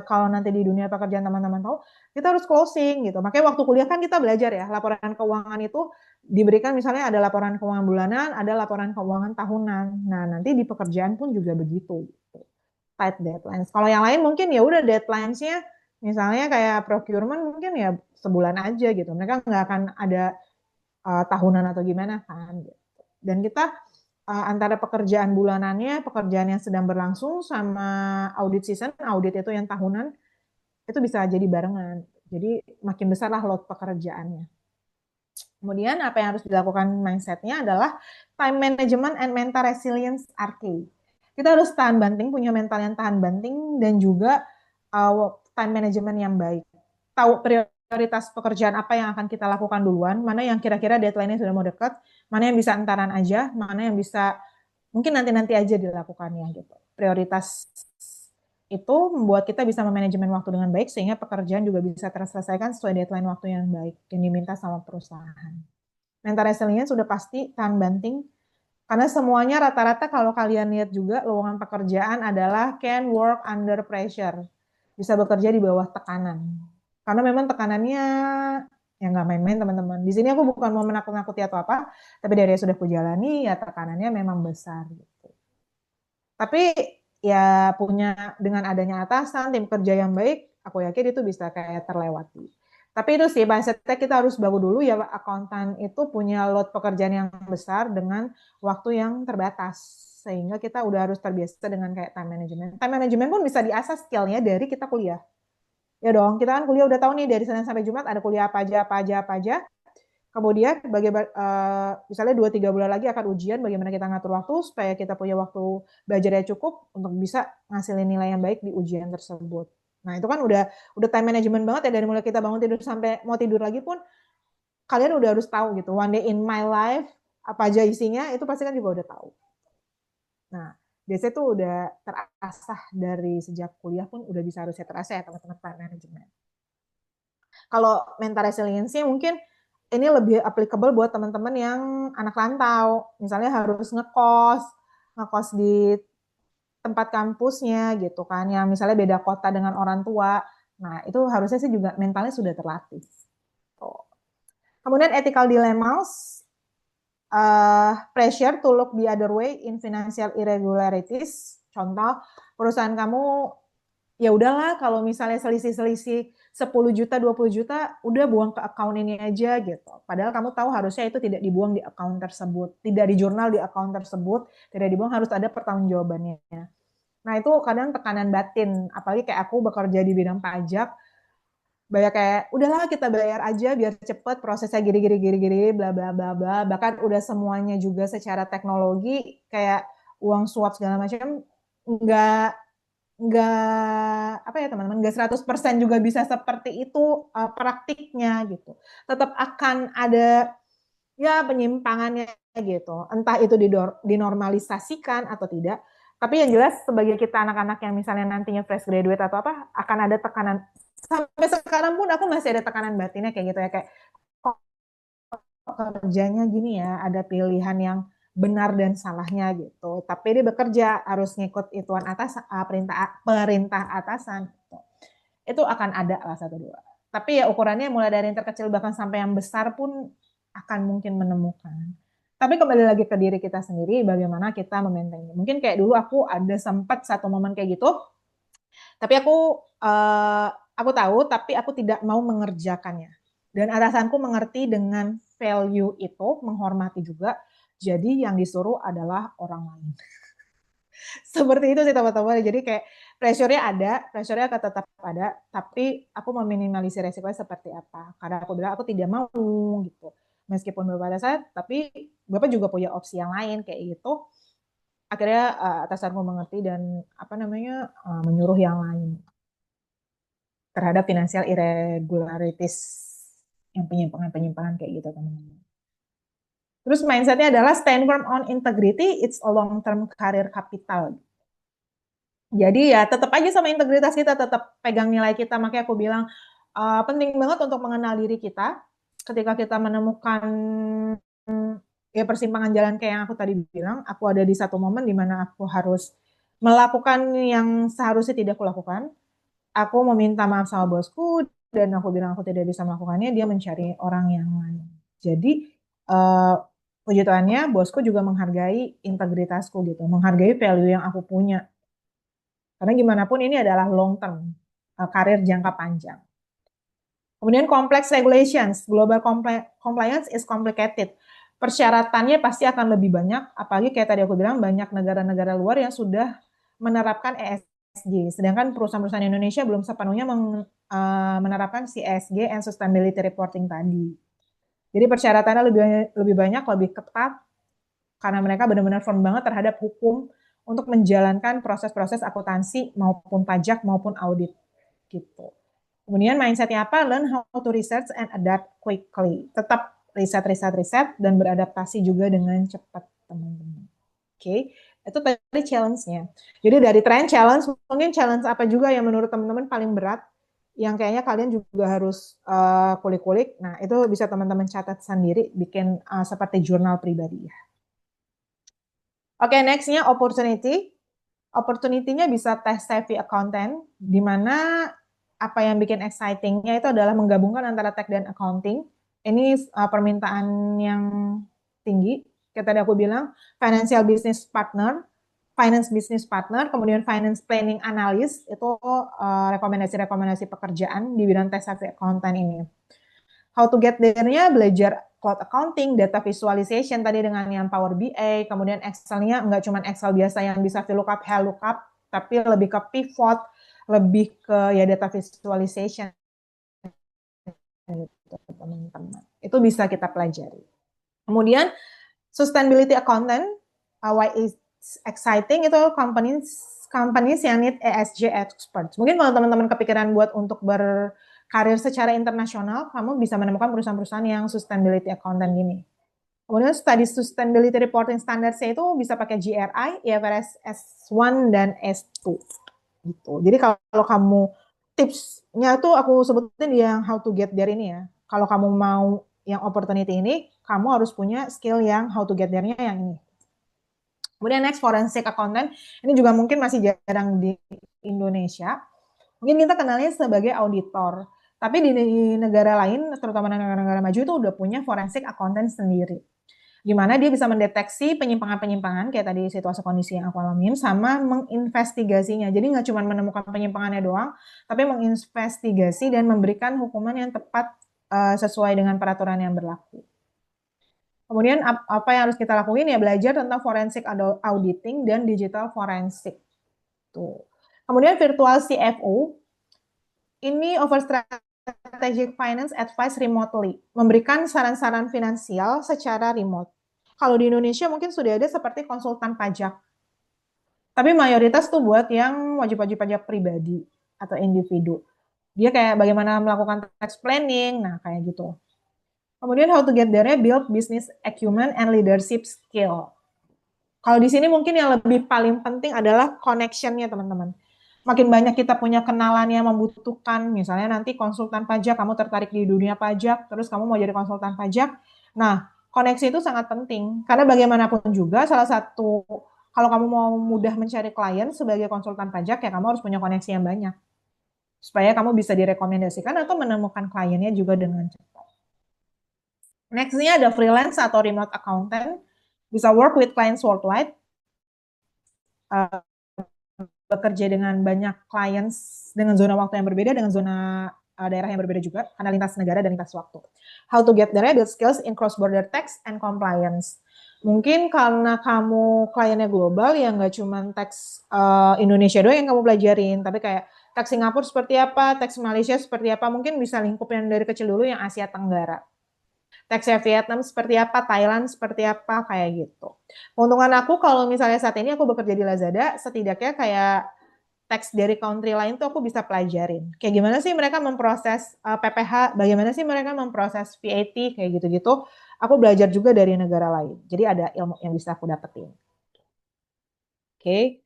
kalau nanti di dunia pekerjaan teman-teman tahu, kita harus closing gitu. Makanya waktu kuliah kan kita belajar ya, laporan keuangan itu diberikan misalnya ada laporan keuangan bulanan, ada laporan keuangan tahunan. Nah, nanti di pekerjaan pun juga begitu gitu. Tight deadlines. Kalau yang lain mungkin ya udah deadlines-nya misalnya kayak procurement mungkin ya sebulan aja gitu. Mereka nggak akan ada tahunan atau gimana kan. Gitu. Dan kita antara pekerjaan bulanannya, pekerjaan yang sedang berlangsung sama audit season, audit itu yang tahunan, itu bisa jadi barengan. Jadi makin besar lah load pekerjaannya. Kemudian apa yang harus dilakukan mindsetnya adalah time management and mental resilience are key. Kita harus tahan banting, punya mental yang tahan banting dan juga time management yang baik. Tahu prioritas pekerjaan apa yang akan kita lakukan duluan, mana yang kira-kira deadline-nya sudah mau dekat, mana yang bisa entaran aja, mana yang bisa mungkin nanti-nanti aja dilakukannya gitu. Prioritas itu membuat kita bisa memanajemen waktu dengan baik sehingga pekerjaan juga bisa terselesaikan sesuai deadline waktu yang baik yang diminta sama perusahaan. Mental resilience sudah pasti tahan banting karena semuanya rata-rata kalau kalian lihat juga lowongan pekerjaan adalah can work under pressure. Bisa bekerja di bawah tekanan. Karena memang tekanannya ya nggak main-main teman-teman. Di sini aku bukan mau menakut-nakuti atau apa, tapi dari yang sudah kujalani ya tekanannya memang besar gitu. Tapi ya punya dengan adanya atasan, tim kerja yang baik, aku yakin itu bisa kayak terlewati. Tapi itu sih mindsetnya kita harus bangun dulu ya akuntan itu punya load pekerjaan yang besar dengan waktu yang terbatas. Sehingga kita udah harus terbiasa dengan kayak time management. Time management pun bisa diasah skillnya dari kita kuliah. Ya dong, kita kan kuliah udah tahu nih dari Senin sampai Jumat ada kuliah apa aja, apa aja, apa aja. Kemudian misalnya 2-3 bulan lagi akan ujian, bagaimana kita ngatur waktu supaya kita punya waktu belajar yang cukup untuk bisa ngasilin nilai yang baik di ujian tersebut. Nah itu kan udah time management banget ya dari mulai kita bangun tidur sampai mau tidur lagi pun kalian udah harus tahu gitu. One day in my life apa aja isinya itu pasti kan juga udah tahu. Nah biasanya tuh udah terasah dari sejak kuliah pun udah bisa harusnya terasah ya teman-teman time management. Kalau mental resilience mungkin ini lebih applicable buat teman-teman yang anak rantau, misalnya harus ngekos di tempat kampusnya gitu kan, yang misalnya beda kota dengan orang tua. Nah, itu harusnya sih juga mentalnya sudah terlatih. Tuh. Kemudian ethical dilemmas, pressure to look the other way in financial irregularities. Contoh, perusahaan kamu ya udahlah kalau misalnya selisih-selisih 10 juta, 20 juta, udah buang ke account ini aja gitu. Padahal kamu tahu harusnya itu tidak dibuang di account tersebut, tidak di jurnal di account tersebut, tidak dibuang, harus ada pertanggungjawabannya. Nah itu kadang tekanan batin, apalagi kayak aku bekerja di bidang pajak, banyak kayak udahlah kita bayar aja biar cepet prosesnya gini bla bla bla bla, bahkan udah semuanya juga secara teknologi kayak uang suap segala macam, nggak nggak apa ya teman-teman, nggak 100% juga bisa seperti itu praktiknya gitu, tetap akan ada ya penyimpangannya gitu, entah itu dinormalisasikan atau tidak. Tapi yang jelas sebagai kita anak-anak yang misalnya nantinya fresh graduate atau apa, akan ada tekanan. Sampai sekarang pun aku masih ada tekanan batinnya kayak gitu ya, kayak kok kerjanya gini ya, ada pilihan yang benar dan salahnya gitu. Tapi dia bekerja harus ngikut ituan atas, perintah atasan gitu. Itu akan ada lah satu dua. Tapi ya ukurannya mulai dari yang terkecil bahkan sampai yang besar pun akan mungkin menemukan. Tapi kembali lagi ke diri kita sendiri, bagaimana kita memaintain. Mungkin kayak dulu aku ada sempat satu momen kayak gitu, tapi uh, aku tahu, tapi aku tidak mau mengerjakannya. Dan atasanku mengerti dengan value itu, menghormati juga. Jadi yang disuruh adalah orang lain. Seperti itu sih teman-teman. Jadi kayak pressure-nya akan tetap ada, tapi aku meminimalisir resikonya seperti apa. Karena aku bilang aku tidak mau gitu. Meskipun Bapak ada saya, tapi Bapak juga punya opsi yang lain kayak gitu. Akhirnya atasanku mengerti dan apa namanya menyuruh yang lain terhadap financial irregularities yang penyimpangan-penyimpangan kayak gitu teman-teman. Terus mindsetnya adalah stand firm on integrity, it's a long-term career capital. Jadi ya tetap aja sama integritas kita, tetap pegang nilai kita. Makanya aku bilang penting banget untuk mengenal diri kita. Ketika kita menemukan ya persimpangan jalan kayak yang aku tadi bilang, aku ada di satu momen di mana aku harus melakukan yang seharusnya tidak aku lakukan. Aku meminta maaf sama bosku dan aku bilang aku tidak bisa melakukannya, dia mencari orang yang lain. Jadi uh, puji Tuhannya bosku juga menghargai integritasku gitu, menghargai value yang aku punya. Karena gimana pun ini adalah long term, karir jangka panjang. Kemudian complex regulations, global compliance is complicated. Persyaratannya pasti akan lebih banyak, apalagi kayak tadi aku bilang banyak negara-negara luar yang sudah menerapkan ESG, sedangkan perusahaan-perusahaan Indonesia belum sepenuhnya menerapkan si ESG and sustainability reporting tadi. Jadi persyaratannya lebih banyak, lebih ketat, karena mereka benar-benar firm banget terhadap hukum untuk menjalankan proses-proses akuntansi maupun pajak maupun audit gitu. Kemudian mindsetnya apa? Learn how to research and adapt quickly. Tetap riset dan beradaptasi juga dengan cepat teman-teman. Oke, itu tadi challenge-nya. Jadi dari trend challenge, mungkin challenge apa juga yang menurut teman-teman paling berat, yang kayaknya kalian juga harus kulik-kulik. Nah, itu bisa teman-teman catat sendiri, bikin seperti jurnal pribadi ya. Oke, nextnya opportunity. Opportunity-nya bisa test savvy accountant, di mana apa yang bikin exciting-nya itu adalah menggabungkan antara tech dan accounting. Ini permintaan yang tinggi. Kayak tadi aku bilang, finance business partner, kemudian finance planning analyst, itu rekomendasi-rekomendasi pekerjaan di bidang tech savvy accountant ini. How to get there-nya belajar cloud accounting, data visualization tadi dengan yang Power BI, kemudian Excel-nya nggak cuma Excel biasa yang bisa VLOOKUP, HLOOKUP, tapi lebih ke pivot, lebih ke ya data visualization gitu, teman-teman. Itu bisa kita pelajari. Kemudian sustainability accountant, why is exciting, itu companies yang need ESG experts. Mungkin kalau teman-teman kepikiran buat untuk berkarir secara internasional, kamu bisa menemukan perusahaan-perusahaan yang sustainability accountant gini. Kemudian study sustainability reporting standards-nya itu bisa pakai GRI, IFRS S1 dan S2 gitu. Jadi kalau kamu tipsnya tuh aku sebutin yang how to get there ini ya. Kalau kamu mau yang opportunity ini, kamu harus punya skill yang how to get there-nya yang ini. Kemudian next, forensic accountant. Ini juga mungkin masih jarang di Indonesia. Mungkin kita kenalnya sebagai auditor. Tapi di negara lain, terutama negara-negara maju itu udah punya forensic accountant sendiri. Gimana dia bisa mendeteksi penyimpangan-penyimpangan kayak tadi situasi kondisi yang aku alamin sama menginvestigasinya. Jadi nggak cuma menemukan penyimpangannya doang, tapi menginvestigasi dan memberikan hukuman yang tepat sesuai dengan peraturan yang berlaku. Kemudian apa yang harus kita lakuin ya belajar tentang forensic auditing dan digital forensik. Tuh. Kemudian virtual CFO ini over strategic finance advice remotely, memberikan saran-saran finansial secara remote. Kalau di Indonesia mungkin sudah ada seperti konsultan pajak, tapi mayoritas tuh buat yang wajib-wajib pajak pribadi atau individu. Dia kayak bagaimana melakukan tax planning, nah kayak gitu. Kemudian how to get there, build business acumen and leadership skill. Kalau di sini mungkin yang lebih paling penting adalah connection-nya teman-teman. Makin banyak kita punya kenalan yang membutuhkan, misalnya nanti konsultan pajak, kamu tertarik di dunia pajak, terus kamu mau jadi konsultan pajak. Nah, koneksi itu sangat penting. Karena bagaimanapun juga salah satu, kalau kamu mau mudah mencari klien sebagai konsultan pajak, ya kamu harus punya koneksi yang banyak. Supaya kamu bisa direkomendasikan atau menemukan kliennya juga dengan cepat. Next-nya ada freelance atau remote accountant. Bisa work with clients worldwide. Uh, Bekerja dengan banyak clients dengan zona waktu yang berbeda, dengan zona daerah yang berbeda juga, karena lintas negara dan lintas waktu. How to get there, build skills in cross-border tax and compliance. Mungkin karena kamu kliennya global, ya nggak cuma tax Indonesia doang yang kamu pelajarin, tapi kayak tax Singapura seperti apa, tax Malaysia seperti apa, mungkin bisa lingkup yang dari kecil dulu yang Asia Tenggara. Teksnya Vietnam seperti apa, Thailand seperti apa, kayak gitu. Keuntungan aku kalau misalnya saat ini aku bekerja di Lazada, setidaknya kayak teks dari country lain tuh aku bisa pelajarin. Kayak gimana sih mereka memproses PPh, bagaimana sih mereka memproses VAT, kayak gitu-gitu. Aku belajar juga dari negara lain. Jadi ada ilmu yang bisa aku dapetin. Oke,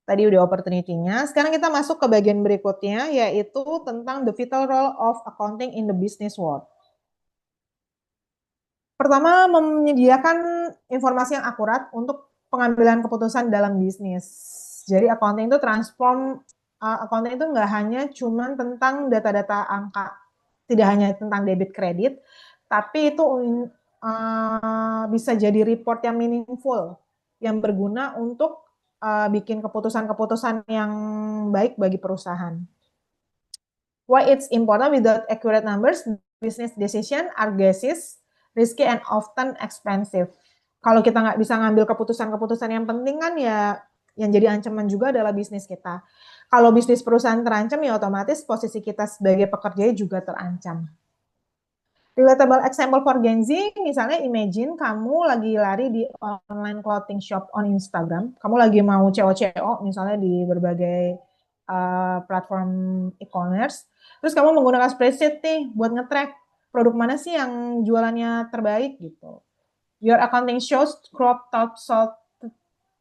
tadi udah opportunity-nya. Sekarang kita masuk ke bagian berikutnya, yaitu tentang the vital role of accounting in the business world. Pertama, menyediakan informasi yang akurat untuk pengambilan keputusan dalam bisnis. Jadi accounting itu accounting itu nggak hanya cuma tentang data-data angka, tidak hanya tentang debit kredit, tapi itu bisa jadi report yang meaningful, yang berguna untuk bikin keputusan-keputusan yang baik bagi perusahaan. Why it's important without accurate numbers, business decision are guesses, risky and often expensive. Kalau kita nggak bisa ngambil keputusan-keputusan yang penting kan ya yang jadi ancaman juga adalah bisnis kita. Kalau bisnis perusahaan terancam ya otomatis posisi kita sebagai pekerja juga terancam. Relatable example for Gen Z, misalnya imagine kamu lagi lari di online clothing shop on Instagram, kamu lagi mau CO-CO misalnya di berbagai platform e-commerce, terus kamu menggunakan spreadsheet nih buat nge-track produk mana sih yang jualannya terbaik gitu. Your accounting shows crop top sold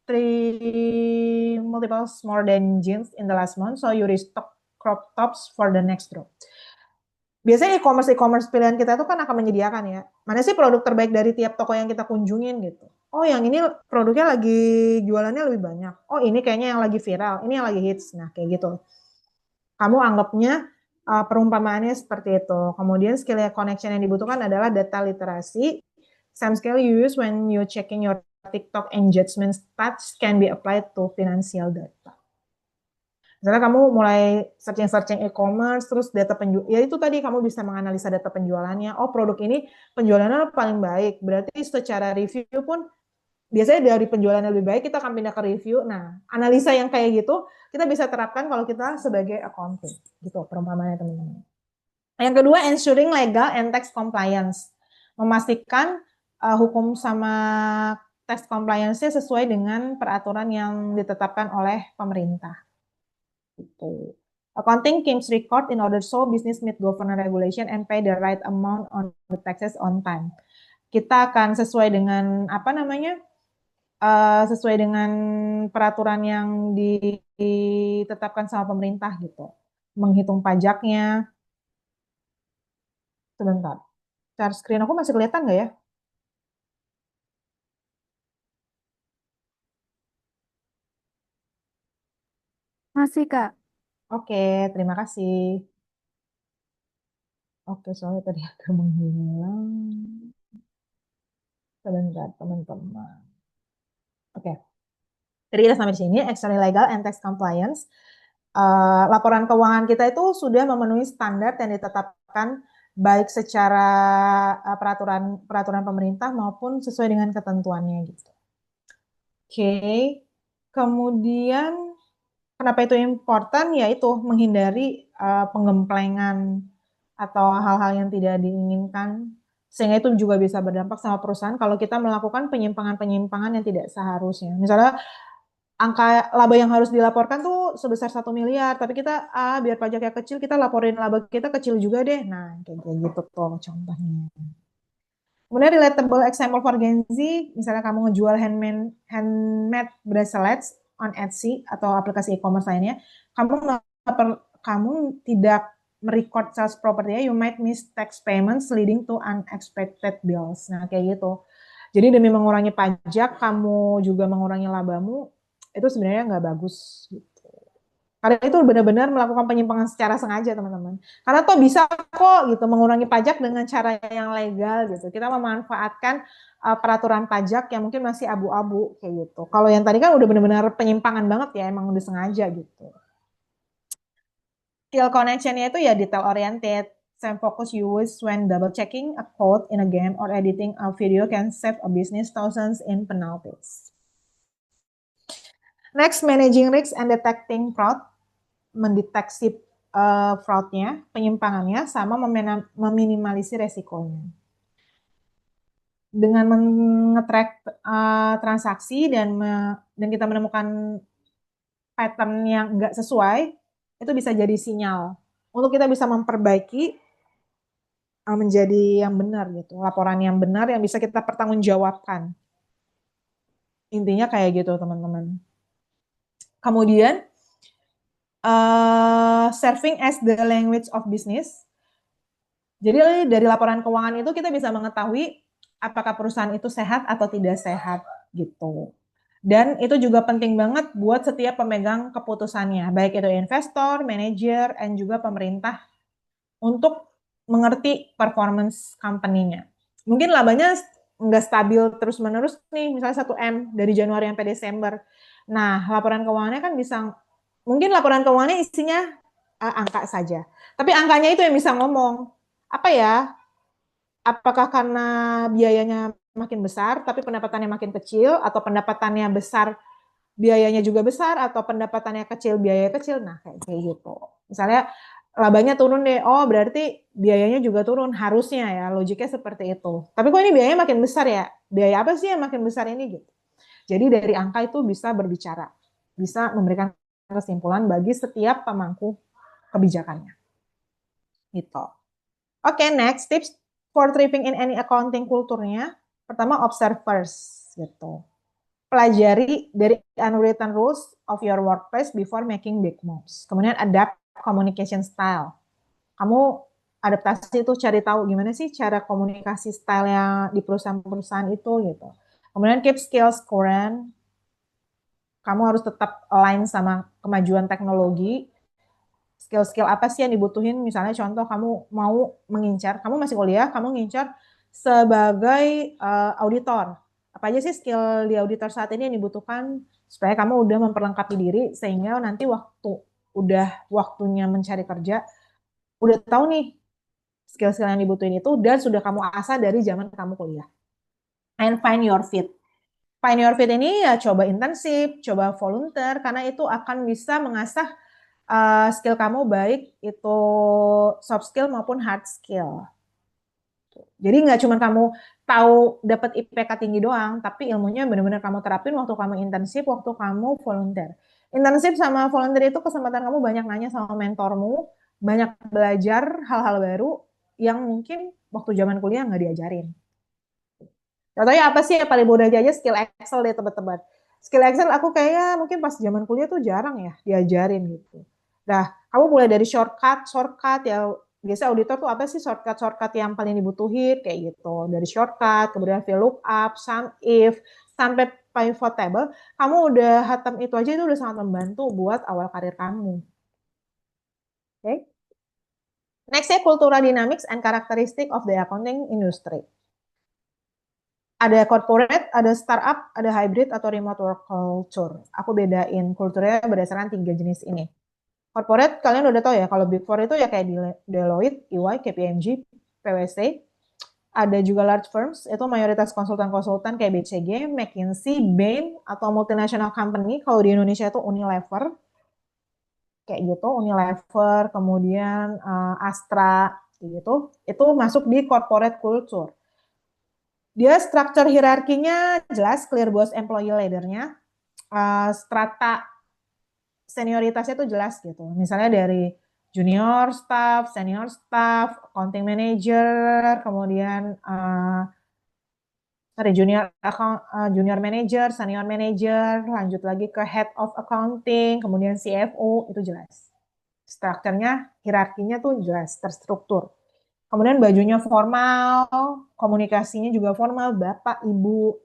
three multiples more than jeans in the last month, so you restock crop tops for the next drop. Biasanya e-commerce pilihan kita tuh kan akan menyediakan ya. Mana sih produk terbaik dari tiap toko yang kita kunjungin gitu. Oh yang ini produknya lagi jualannya lebih banyak. Oh ini kayaknya yang lagi viral, ini yang lagi hits. Nah kayak gitu. Kamu anggapnya perumpamaannya seperti itu. Kemudian skill connection yang dibutuhkan adalah data literasi. Same skill you use when you checking your TikTok engagement stats can be applied to financial data. Misalnya kamu mulai searching-searching e-commerce, terus data penjual, ya itu tadi kamu bisa menganalisa data penjualannya. Oh produk ini penjualannya paling baik, berarti secara review pun biasanya dari penjualannya lebih baik kita akan pindah ke review. Nah, analisa yang kayak gitu kita bisa terapkan kalau kita sebagai accounting, gitu perumpamannya teman-teman. Yang kedua, ensuring legal and tax compliance, memastikan hukum sama tax compliance-nya sesuai dengan peraturan yang ditetapkan oleh pemerintah. Gitu. Accounting keeps record in order so business meet government regulation and pay the right amount on the taxes on time. Kita akan sesuai dengan apa namanya? Sesuai dengan peraturan yang ditetapkan sama pemerintah gitu. Menghitung pajaknya. Sebentar. Share screen aku masih kelihatan nggak ya? Masih, Kak. Oke, terima kasih. Oke, soalnya tadi agak menghilang. Sebentar, teman-teman. Oke, jadi kita sampai di sini, external legal and tax compliance. Laporan keuangan kita itu sudah memenuhi standar yang ditetapkan baik secara peraturan peraturan pemerintah maupun sesuai dengan ketentuannya gitu. Oke, kemudian kenapa itu important? Yaitu menghindari penggemplengan atau hal-hal yang tidak diinginkan, sehingga itu juga bisa berdampak sama perusahaan kalau kita melakukan penyimpangan-penyimpangan yang tidak seharusnya. Misalnya angka laba yang harus dilaporkan tuh sebesar 1 miliar, tapi kita biar pajaknya kecil, kita laporin laba kita kecil juga deh. Nah, kayak gitu tuh contohnya. Kemudian relatable example for Gen Z, misalnya kamu ngejual handmade bracelets on Etsy atau aplikasi e-commerce lainnya, kamu kamu tidak merecord sales property, you might miss tax payments leading to unexpected bills. Nah, kayak gitu. Jadi demi mengurangi pajak, kamu juga mengurangi labamu, itu sebenarnya nggak bagus. Karena itu benar-benar melakukan penyimpangan secara sengaja, teman-teman. Karena toh bisa kok gitu mengurangi pajak dengan cara yang legal gitu. Kita memanfaatkan peraturan pajak yang mungkin masih abu-abu kayak gitu. Kalau yang tadi kan udah benar-benar penyimpangan banget ya, emang udah sengaja gitu. Skill connection-nya itu ya detail oriented. Same focus you use when double checking a code in a game or editing a video can save a business thousands in penalties. Next, managing risks and detecting fraud, mendeteksi fraudnya, penyimpangannya, sama meminimalisir resikonya. Dengan mengetrack transaksi dan kita menemukan pattern yang nggak sesuai, itu bisa jadi sinyal untuk kita bisa memperbaiki menjadi yang benar gitu, laporan yang benar yang bisa kita pertanggungjawabkan. Intinya kayak gitu, teman-teman. Kemudian serving as the language of business. Jadi dari laporan keuangan itu kita bisa mengetahui apakah perusahaan itu sehat atau tidak sehat gitu. Dan itu juga penting banget buat setiap pemegang keputusannya, baik itu investor, manajer, dan juga pemerintah untuk mengerti performance company-nya. Mungkin labanya nggak stabil terus-menerus nih, misalnya 1M dari Januari sampai Desember. Nah, laporan keuangannya kan bisa, mungkin laporan keuangannya isinya angka saja. Tapi angkanya itu yang bisa ngomong, apa ya, apakah karena biayanya makin besar tapi pendapatannya makin kecil, atau pendapatannya besar biayanya juga besar, atau pendapatannya kecil biaya kecil. Nah, kayak gitu. Misalnya labanya turun deh, oh berarti biayanya juga turun, harusnya ya, logiknya seperti itu. Tapi kok ini biayanya makin besar ya, biaya apa sih yang makin besar ini gitu. Jadi dari angka itu bisa berbicara, bisa memberikan kesimpulan bagi setiap pemangku kebijakannya gitu. Oke, next tips for thriving in any accounting kulturnya. Pertama, observe first gitu. Pelajari dari unwritten rules of your workplace before making big moves. Kemudian adapt communication style. Kamu adaptasi itu cari tahu gimana sih cara komunikasi style yang di perusahaan-perusahaan itu gitu. Kemudian keep skills current. Kamu harus tetap align sama kemajuan teknologi. Skill-skill apa sih yang dibutuhin? Misalnya contoh kamu mau mengincar, kamu masih kuliah, kamu ngincar sebagai auditor. Apa aja sih skill di auditor saat ini yang dibutuhkan supaya kamu udah memperlengkapi diri sehingga nanti udah waktunya mencari kerja, udah tahu nih skill-skill yang dibutuhin itu dan sudah kamu asah dari zaman kamu kuliah. And find your fit. Find your fit ini ya coba intensif, coba volunteer karena itu akan bisa mengasah skill kamu baik itu soft skill maupun hard skill. Jadi nggak cuma kamu tahu dapat IPK tinggi doang, tapi ilmunya benar-benar kamu terapin waktu kamu intensif, waktu kamu volunteer. Intensif sama volunteer itu kesempatan kamu banyak nanya sama mentormu, banyak belajar hal-hal baru yang mungkin waktu zaman kuliah nggak diajarin. Contohnya apa sih yang paling mudah aja skill Excel deh teman-teman. Skill Excel aku kayaknya mungkin pas zaman kuliah tuh jarang ya diajarin gitu. Nah, kamu mulai dari shortcut ya. Biasa auditor tuh apa sih shortcut yang paling dibutuhin kayak gitu. Dari shortcut, kemudian VLOOKUP, sum if, sampai pivot table, kamu udah hatam itu aja itu udah sangat membantu buat awal karir kamu. Oke. Okay? Next ya, cultural dynamics and characteristic of the accounting industry. Ada corporate, ada startup, ada hybrid atau remote work culture. Aku bedain kulturnya berdasarkan 3 jenis ini. Corporate, kalian udah tahu ya, kalau Big Four itu ya kayak Deloitte, EY, KPMG, PwC. Ada juga large firms, itu mayoritas konsultan-konsultan kayak BCG, McKinsey, Bain, atau multinational company. Kalau di Indonesia itu Unilever, kayak gitu, Unilever, kemudian Astra, gitu. Itu masuk di corporate culture. Dia struktur hierarkinya jelas, clear boss employee leadernya, strata senioritasnya tuh jelas gitu. Misalnya dari junior staff, senior staff, accounting manager, kemudian junior manager, senior manager, lanjut lagi ke head of accounting, kemudian CFO, itu jelas. Strukturnya, hierarkinya tuh jelas, terstruktur. Kemudian bajunya formal, komunikasinya juga formal, bapak, ibu.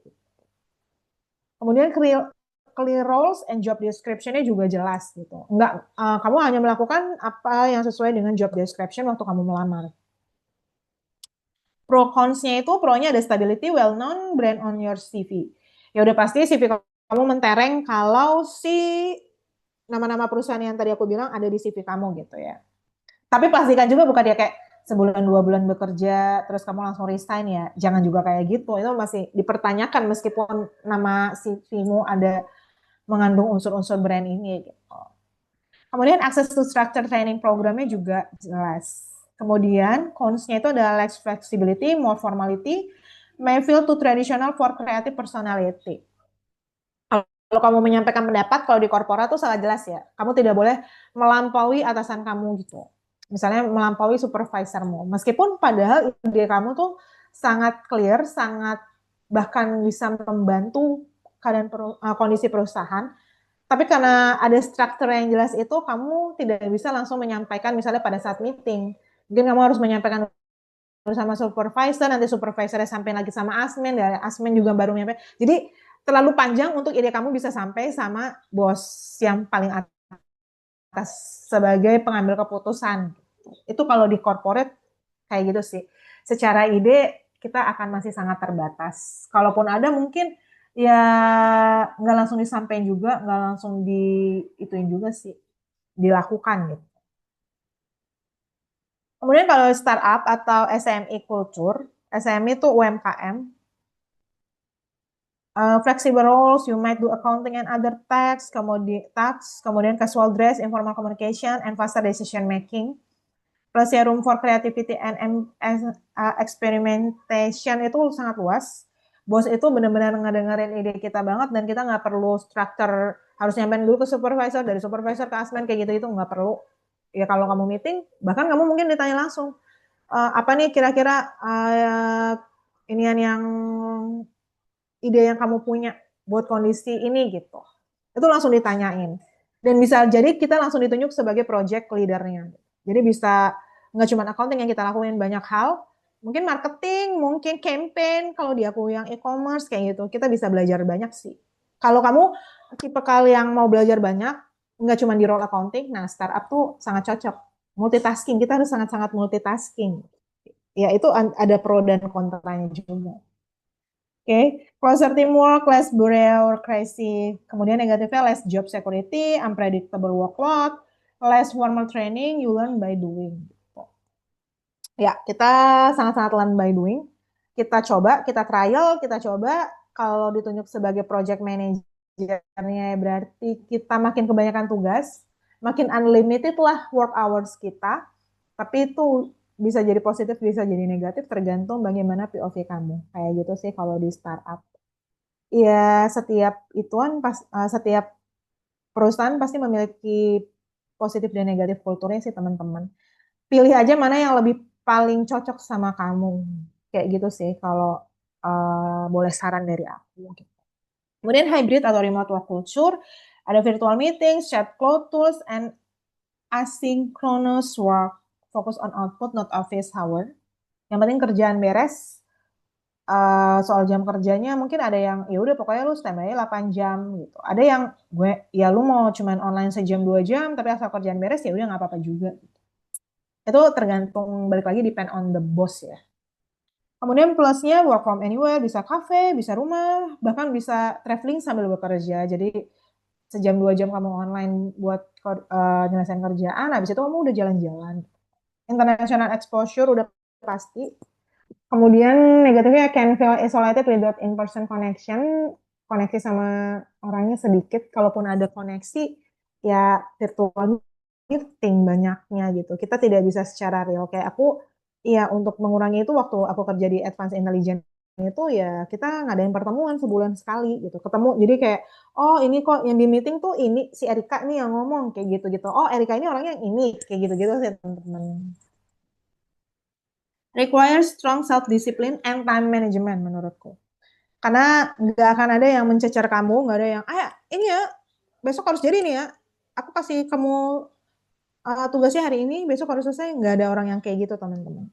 Kemudian clear roles and job description-nya juga jelas gitu. Enggak, kamu hanya melakukan apa yang sesuai dengan job description waktu kamu melamar. Pro cons-nya itu, pro-nya ada stability, well known, brand on your CV. Ya udah pasti CV kamu mentereng kalau si nama-nama perusahaan yang tadi aku bilang ada di CV kamu gitu ya. Tapi pastikan juga bukan dia kayak sebulan 2 bulan bekerja terus kamu langsung resign ya. Jangan juga kayak gitu. Itu masih dipertanyakan meskipun nama CV-mu ada mengandung unsur-unsur brand ini gitu. Kemudian akses to structure training programnya juga jelas. Kemudian cons-nya itu ada less flexibility, more formality, may feel too traditional for creative personality. Kalau kamu menyampaikan pendapat, kalau di korporat tuh sangat jelas ya. Kamu tidak boleh melampaui atasan kamu gitu. Misalnya melampaui supervisormu. Meskipun padahal ide kamu tuh sangat clear, sangat bahkan bisa membantu keadaan kondisi perusahaan. Tapi karena ada struktur yang jelas itu, kamu tidak bisa langsung menyampaikan misalnya pada saat meeting. Mungkin kamu harus menyampaikan sama supervisor, nanti supervisornya sampai lagi sama admin, dari admin juga baru nyampe. Jadi terlalu panjang untuk ide kamu bisa sampai sama bos yang paling atas sebagai pengambil keputusan. Itu kalau di corporate kayak gitu sih. Secara ide kita akan masih sangat terbatas. Kalaupun ada mungkin ya nggak langsung disampaikan juga, nggak langsung ituin juga sih, dilakukan gitu. Kemudian kalau startup atau SME culture, SME itu UMKM, flexible roles, you might do accounting and other kemudian casual dress, informal communication, and faster decision making. Plus ya room for creativity and experimentation itu sangat luas. Bos itu benar-benar ngedengerin ide kita banget dan kita nggak perlu struktur harus nyampein dulu ke supervisor, dari supervisor ke admin kayak gitu itu nggak perlu. Ya kalau kamu meeting, bahkan kamu mungkin ditanya langsung, apa nih kira-kira inian yang ide yang kamu punya buat kondisi ini gitu. Itu langsung ditanyain. Dan bisa jadi kita langsung ditunjuk sebagai project leadernya. Jadi bisa nggak cuma accounting yang kita lakuin banyak hal, mungkin marketing, mungkin campaign, kalau di aku yang e-commerce kayak gitu, kita bisa belajar banyak sih. Kalau kamu tipe yang mau belajar banyak, nggak cuma di role accounting, nah startup tuh sangat cocok. Multitasking, kita harus sangat-sanat multitasking. Ya itu ada pro dan kontranya juga. Oke, closer teamwork, less bureaucracy. Kemudian negatifnya less job security, unpredictable workload, less formal training, you learn by doing. Ya, kita sangat-sangat learn by doing. Kita coba, kita trial, kita coba. Kalau ditunjuk sebagai project manajernya berarti kita makin kebanyakan tugas, makin unlimited lah work hours kita. Tapi itu bisa jadi positif, bisa jadi negatif, tergantung bagaimana POV kamu. Kayak gitu sih kalau di startup. Ya, setiap perusahaan pasti memiliki positif dan negatif kulturnya sih teman-teman. Pilih aja mana yang lebih paling cocok sama kamu. Kayak gitu sih kalau boleh saran dari aku. Kemudian hybrid atau remote work culture, ada virtual meetings, chat cloud tools, and asynchronous work. Focus on output, not office hour. Yang penting kerjaan beres, soal jam kerjanya mungkin ada yang ya udah pokoknya lu standby 8 jam gitu. Ada yang gue ya lu mau cuman online sejam 2 jam tapi asal kerjaan beres ya udah nggak apa-apa juga. Itu tergantung balik lagi depend on the boss ya. Kemudian plusnya work from anywhere, bisa cafe, bisa rumah, bahkan bisa traveling sambil bekerja. Jadi sejam 2 jam kamu online buat nyelesain kerjaan, habis itu kamu udah jalan-jalan. International exposure udah pasti. Kemudian negatifnya can feel isolated without in-person connection. Koneksi sama orangnya sedikit. Kalaupun ada koneksi, ya virtual meeting banyaknya gitu. Kita tidak bisa secara real. Kayak aku, ya untuk mengurangi itu waktu aku kerja di Advanced Intelligence itu ya kita ngadain pertemuan sebulan sekali gitu. Ketemu, jadi kayak, oh ini kok yang di meeting tuh ini si Erika nih yang ngomong kayak gitu-gitu. Oh Erika ini orangnya yang ini kayak gitu-gitu sih teman-teman. Requires strong self-discipline and time management menurutku. Karena nggak akan ada yang mencecer kamu, nggak ada yang, ini ya, besok harus jadi ini ya. Aku kasih kamu tugasnya hari ini, besok harus selesai. Nggak ada orang yang kayak gitu, teman-teman.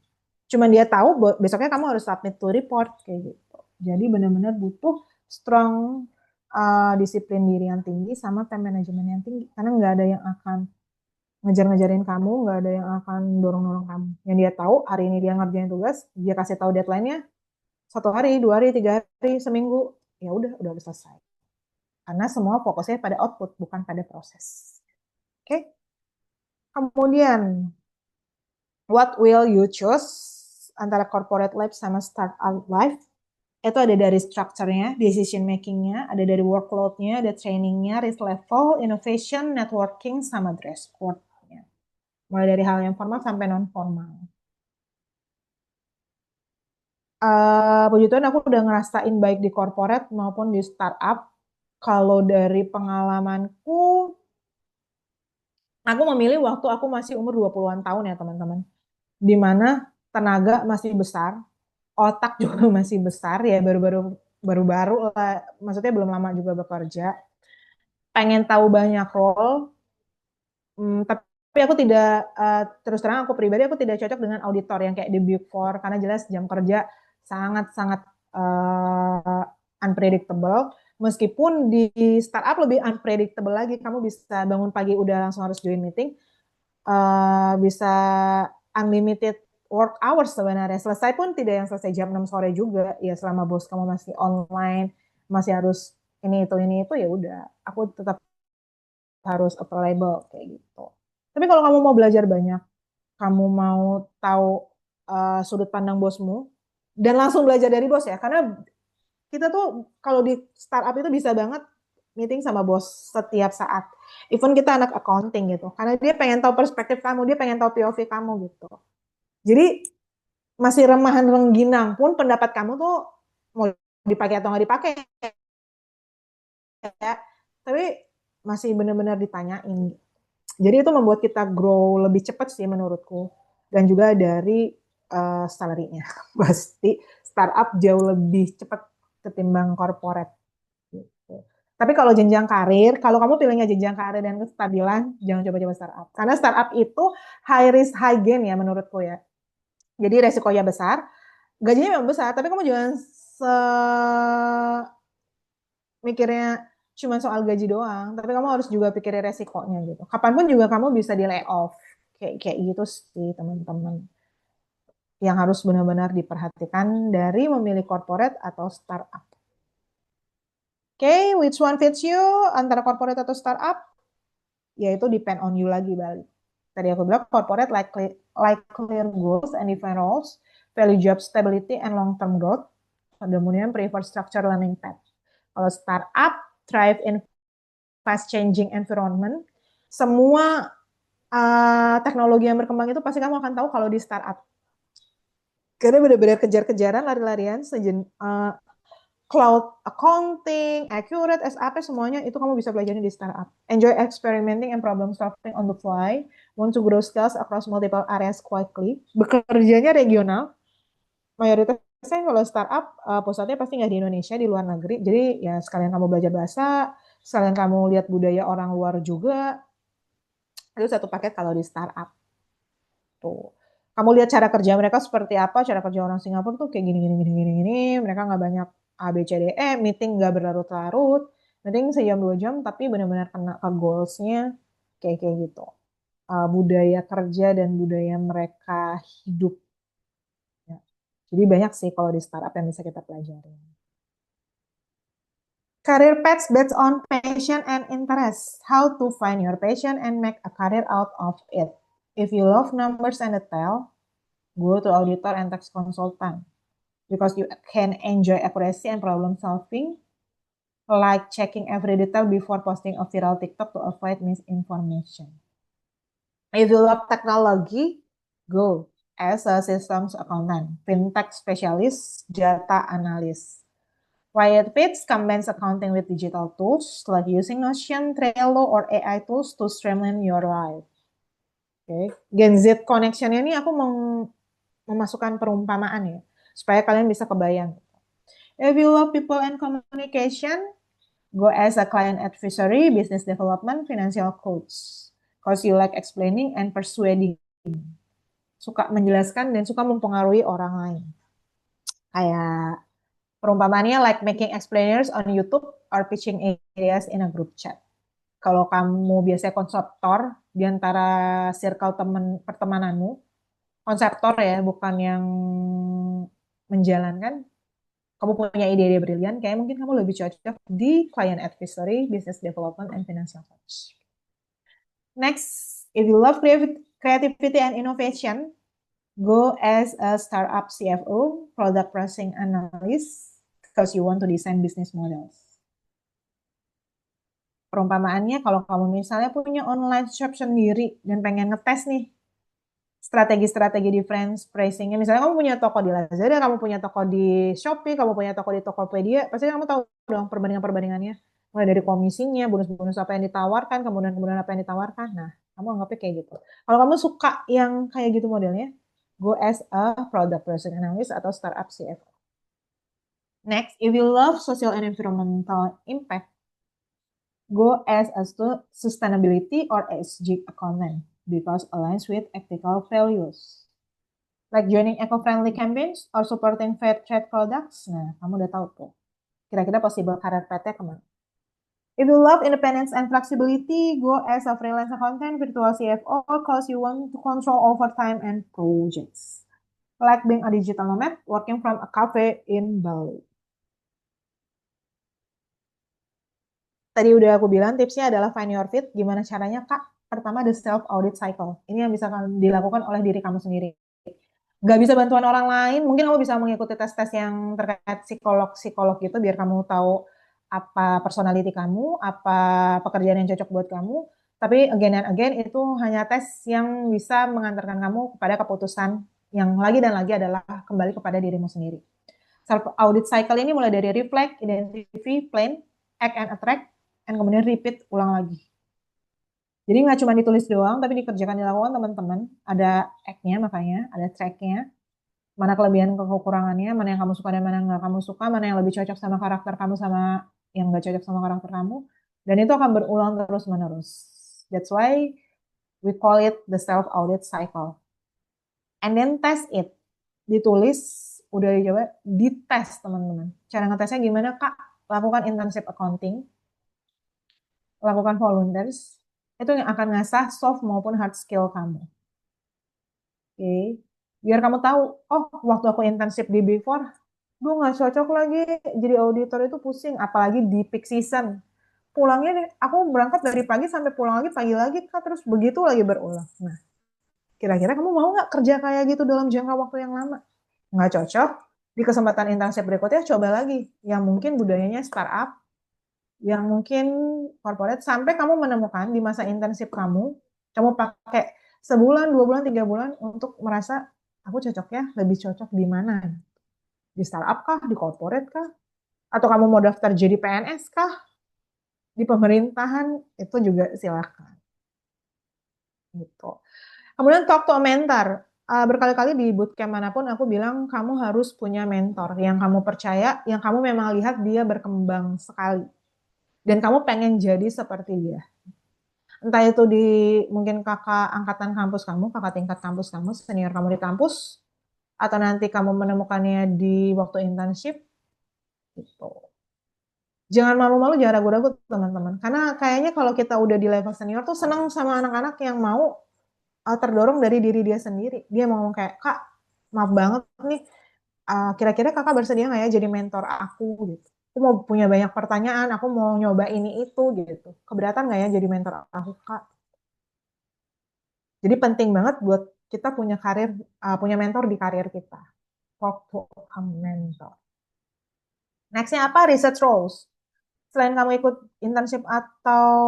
Cuman dia tahu besoknya kamu harus submit to report, kayak gitu. Jadi benar-benar butuh strong disiplin diri yang tinggi sama time management yang tinggi. Karena nggak ada yang akan ngejar-ngejarin kamu, nggak ada yang akan dorong-dorong kamu. Yang dia tahu, hari ini dia ngerjain tugas, dia kasih tahu deadline-nya, 1 hari, 2 hari, 3 hari, seminggu, ya udah selesai. Karena semua fokusnya pada output, bukan pada proses. Oke? Kemudian, what will you choose antara corporate life sama startup life? Itu ada dari structure-nya, decision making-nya, ada dari workload-nya, ada training-nya, risk level, innovation, networking, sama dress code-nya. Mulai dari hal yang formal sampai non-formal. Puji Tuhan aku udah ngerasain baik di corporate maupun di startup. Kalau dari pengalamanku, aku memilih waktu aku masih umur 20-an tahun ya teman-teman. Di mana tenaga masih besar, otak juga masih besar ya baru-baru lah, maksudnya belum lama juga bekerja. Pengen tahu banyak role, tapi aku tidak, terus terang aku pribadi aku tidak cocok dengan auditor yang kayak di Big Four karena jelas jam kerja sangat-sangat unpredictable. Meskipun di startup lebih unpredictable lagi, kamu bisa bangun pagi udah langsung harus join meeting, bisa unlimited work hours sebenarnya. Selesai pun tidak yang selesai jam 6 sore juga. Ya selama bos kamu masih online, masih harus ini itu ya udah. Aku tetap harus available kayak gitu. Tapi kalau kamu mau belajar banyak, kamu mau tahu sudut pandang bosmu dan langsung belajar dari bos ya, karena kita tuh kalau di startup itu bisa banget meeting sama bos setiap saat. Even kita anak accounting gitu, karena dia pengen tahu perspektif kamu, dia pengen tahu POV kamu gitu. Jadi masih remahan rengginang pun pendapat kamu tuh mau dipakai atau nggak dipakai ya, tapi masih benar-benar ditanyain. Jadi itu membuat kita grow lebih cepat sih menurutku. Dan juga dari salary-nya. Pasti startup jauh lebih cepat ketimbang corporate. Gitu. Tapi kalau jenjang karir, kalau kamu pilihnya jenjang karir dan kestabilan, jangan coba-coba startup. Karena startup itu high risk, high gain ya menurutku ya. Jadi resikonya besar, gajinya memang besar, tapi kamu jangan mikirnya cuma soal gaji doang, tapi kamu harus juga pikirin resikonya gitu. Kapanpun juga kamu bisa di layoff. Kayak gitu sih teman-teman. Yang harus benar-benar diperhatikan dari memilih corporate atau startup. Oke, which one fits you antara corporate atau startup? Yaitu depend on you lagi balik. Tadi aku bilang corporate like clear goals and defined roles, value job stability and long-term growth, kemudian prefer structure learning path. Kalau startup, thrive in fast changing environment, semua teknologi yang berkembang itu pasti kamu akan tahu kalau di startup. Karena benar-benar kejar-kejaran, lari-larian, cloud accounting, accurate, SAP, semuanya itu kamu bisa pelajari di startup. Enjoy experimenting and problem solving on the fly. Want to grow skills across multiple areas quickly. Bekerjanya regional. Mayoritasnya kalau startup, pusatnya pasti nggak di Indonesia, di luar negeri. Jadi ya sekalian kamu belajar bahasa, sekalian kamu lihat budaya orang luar juga. Itu satu paket kalau di startup. Tuh. Kamu lihat cara kerja mereka seperti apa, cara kerja orang Singapura tuh kayak gini, gini, gini, gini, gini. Mereka nggak banyak A, B, C, D, E, meeting nggak berlarut-larut, meeting sejam 2 jam, tapi benar-benar kena ke goals-nya, kayak gitu. Budaya kerja dan budaya mereka hidup. Ya. Jadi banyak sih kalau di startup yang bisa kita pelajari. Career paths based on passion and interest. How to find your passion and make a career out of it. If you love numbers and detail, go to auditor and tax consultant because you can enjoy accuracy and problem solving, like checking every detail before posting a viral TikTok to avoid misinformation. If you love technology, go as a systems accountant, fintech specialist, data analyst. Why it fits combines accounting with digital tools like using Notion, Trello, or AI tools to streamline your life. Okay. Gen Z connection ini aku memasukkan perumpamaan ya, supaya kalian bisa kebayang. If you love people and communication, go as a client advisory, business development, financial coach. Because you like explaining and persuading. Suka menjelaskan dan suka mempengaruhi orang lain. Kayak perumpamannya like making explainers on YouTube or pitching ideas in a group chat. Kalau kamu biasanya konseptor di antara circle teman pertemananmu, konseptor ya, bukan yang menjalankan, kamu punya ide-ide brilian, kayak mungkin kamu lebih cocok di client advisory, business development, and financial coach. Next, if you love creativity and innovation, go as a startup CFO, product pricing analyst, because you want to design business models. Perumpamaannya, kalau kamu misalnya punya online shop sendiri dan pengen ngetes nih strategi-strategi difference pricingnya. Misalnya kamu punya toko di Lazada, kamu punya toko di Shopee, kamu punya toko di Tokopedia, pasti kamu tahu dong perbandingan-perbandingannya. Mulai dari komisinya, bonus-bonus apa yang ditawarkan, kemudian apa yang ditawarkan. Nah, kamu anggapnya kayak gitu. Kalau kamu suka yang kayak gitu modelnya, go as a product pricing analyst atau startup CFO. Next, if you love social and environmental impact, go as a sustainability or ESG accountant because aligns with ethical values. Like joining eco-friendly campaigns or supporting fair trade products. Nah, kamu udah tahu tuh. Kira-kira possible career path-nya kemana? If you love independence and flexibility, go as a freelance accountant, virtual CFO, because you want to control over time and projects. Like being a digital nomad, working from a cafe in Bali. Tadi udah aku bilang tipsnya adalah find your fit. Gimana caranya, Kak? Pertama, the self-audit cycle. Ini yang bisa dilakukan oleh diri kamu sendiri. Gak bisa bantuan orang lain, mungkin kamu bisa mengikuti tes-tes yang terkait psikolog-psikolog gitu, biar kamu tahu apa personality kamu, apa pekerjaan yang cocok buat kamu. Tapi again and again, itu hanya tes yang bisa mengantarkan kamu kepada keputusan yang lagi dan lagi adalah kembali kepada dirimu sendiri. Self-audit cycle ini mulai dari reflect, identify, plan, act and attract, dan kemudian repeat ulang lagi. Jadi nggak cuma ditulis doang, tapi dikerjakan dilakukan teman-teman. Ada act-nya makanya, ada track-nya. Mana kelebihan kekurangannya, mana yang kamu suka dan mana yang nggak kamu suka, mana yang lebih cocok sama karakter kamu sama yang nggak cocok sama karakter kamu. Dan itu akan berulang terus-menerus. That's why we call it the self-audit cycle. And then test it. Ditulis, udah dicoba, dites teman-teman. Cara ngetesnya gimana, Kak? Lakukan internship accounting, lakukan volunteers, itu yang akan ngasah soft maupun hard skill kamu. Oke, biar kamu tahu, oh waktu aku internship di Big Four, gue nggak cocok lagi jadi auditor itu pusing, apalagi di peak season. Pulangnya, aku berangkat dari pagi sampai pulang lagi pagi lagi, Kak, terus begitu lagi berulang. Nah, kira-kira kamu mau nggak kerja kayak gitu dalam jangka waktu yang lama? Nggak cocok, di kesempatan internship berikutnya coba lagi, yang mungkin budayanya startup, yang mungkin corporate, sampai kamu menemukan di masa internship kamu pakai sebulan, 2 bulan, 3 bulan untuk merasa aku cocoknya lebih cocok di mana? Di startup kah? Di corporate kah? Atau kamu mau daftar jadi PNS kah? Di pemerintahan itu juga silakan. Gitu. Kemudian talk to a mentor. Berkali-kali di bootcamp manapun aku bilang kamu harus punya mentor yang kamu percaya, yang kamu memang lihat dia berkembang sekali. Dan kamu pengen jadi seperti dia. Entah itu di mungkin kakak angkatan kampus kamu, kakak tingkat kampus kamu, senior kamu di kampus, atau nanti kamu menemukannya di waktu internship, gitu. Jangan malu-malu, jangan ragu-ragu teman-teman. Karena kayaknya kalau kita udah di level senior tuh senang sama anak-anak yang mau terdorong dari diri dia sendiri. Dia mau ngomong kayak, Kak, maaf banget nih, Kira-kira kakak bersedia nggak ya jadi mentor aku gitu. Aku mau punya banyak pertanyaan, aku mau nyoba ini itu gitu. Keberatan nggak ya jadi mentor aku kak? Jadi penting banget buat kita punya karir, punya mentor di karir kita. Talk to a mentor. Nextnya apa? Research roles. Selain kamu ikut internship atau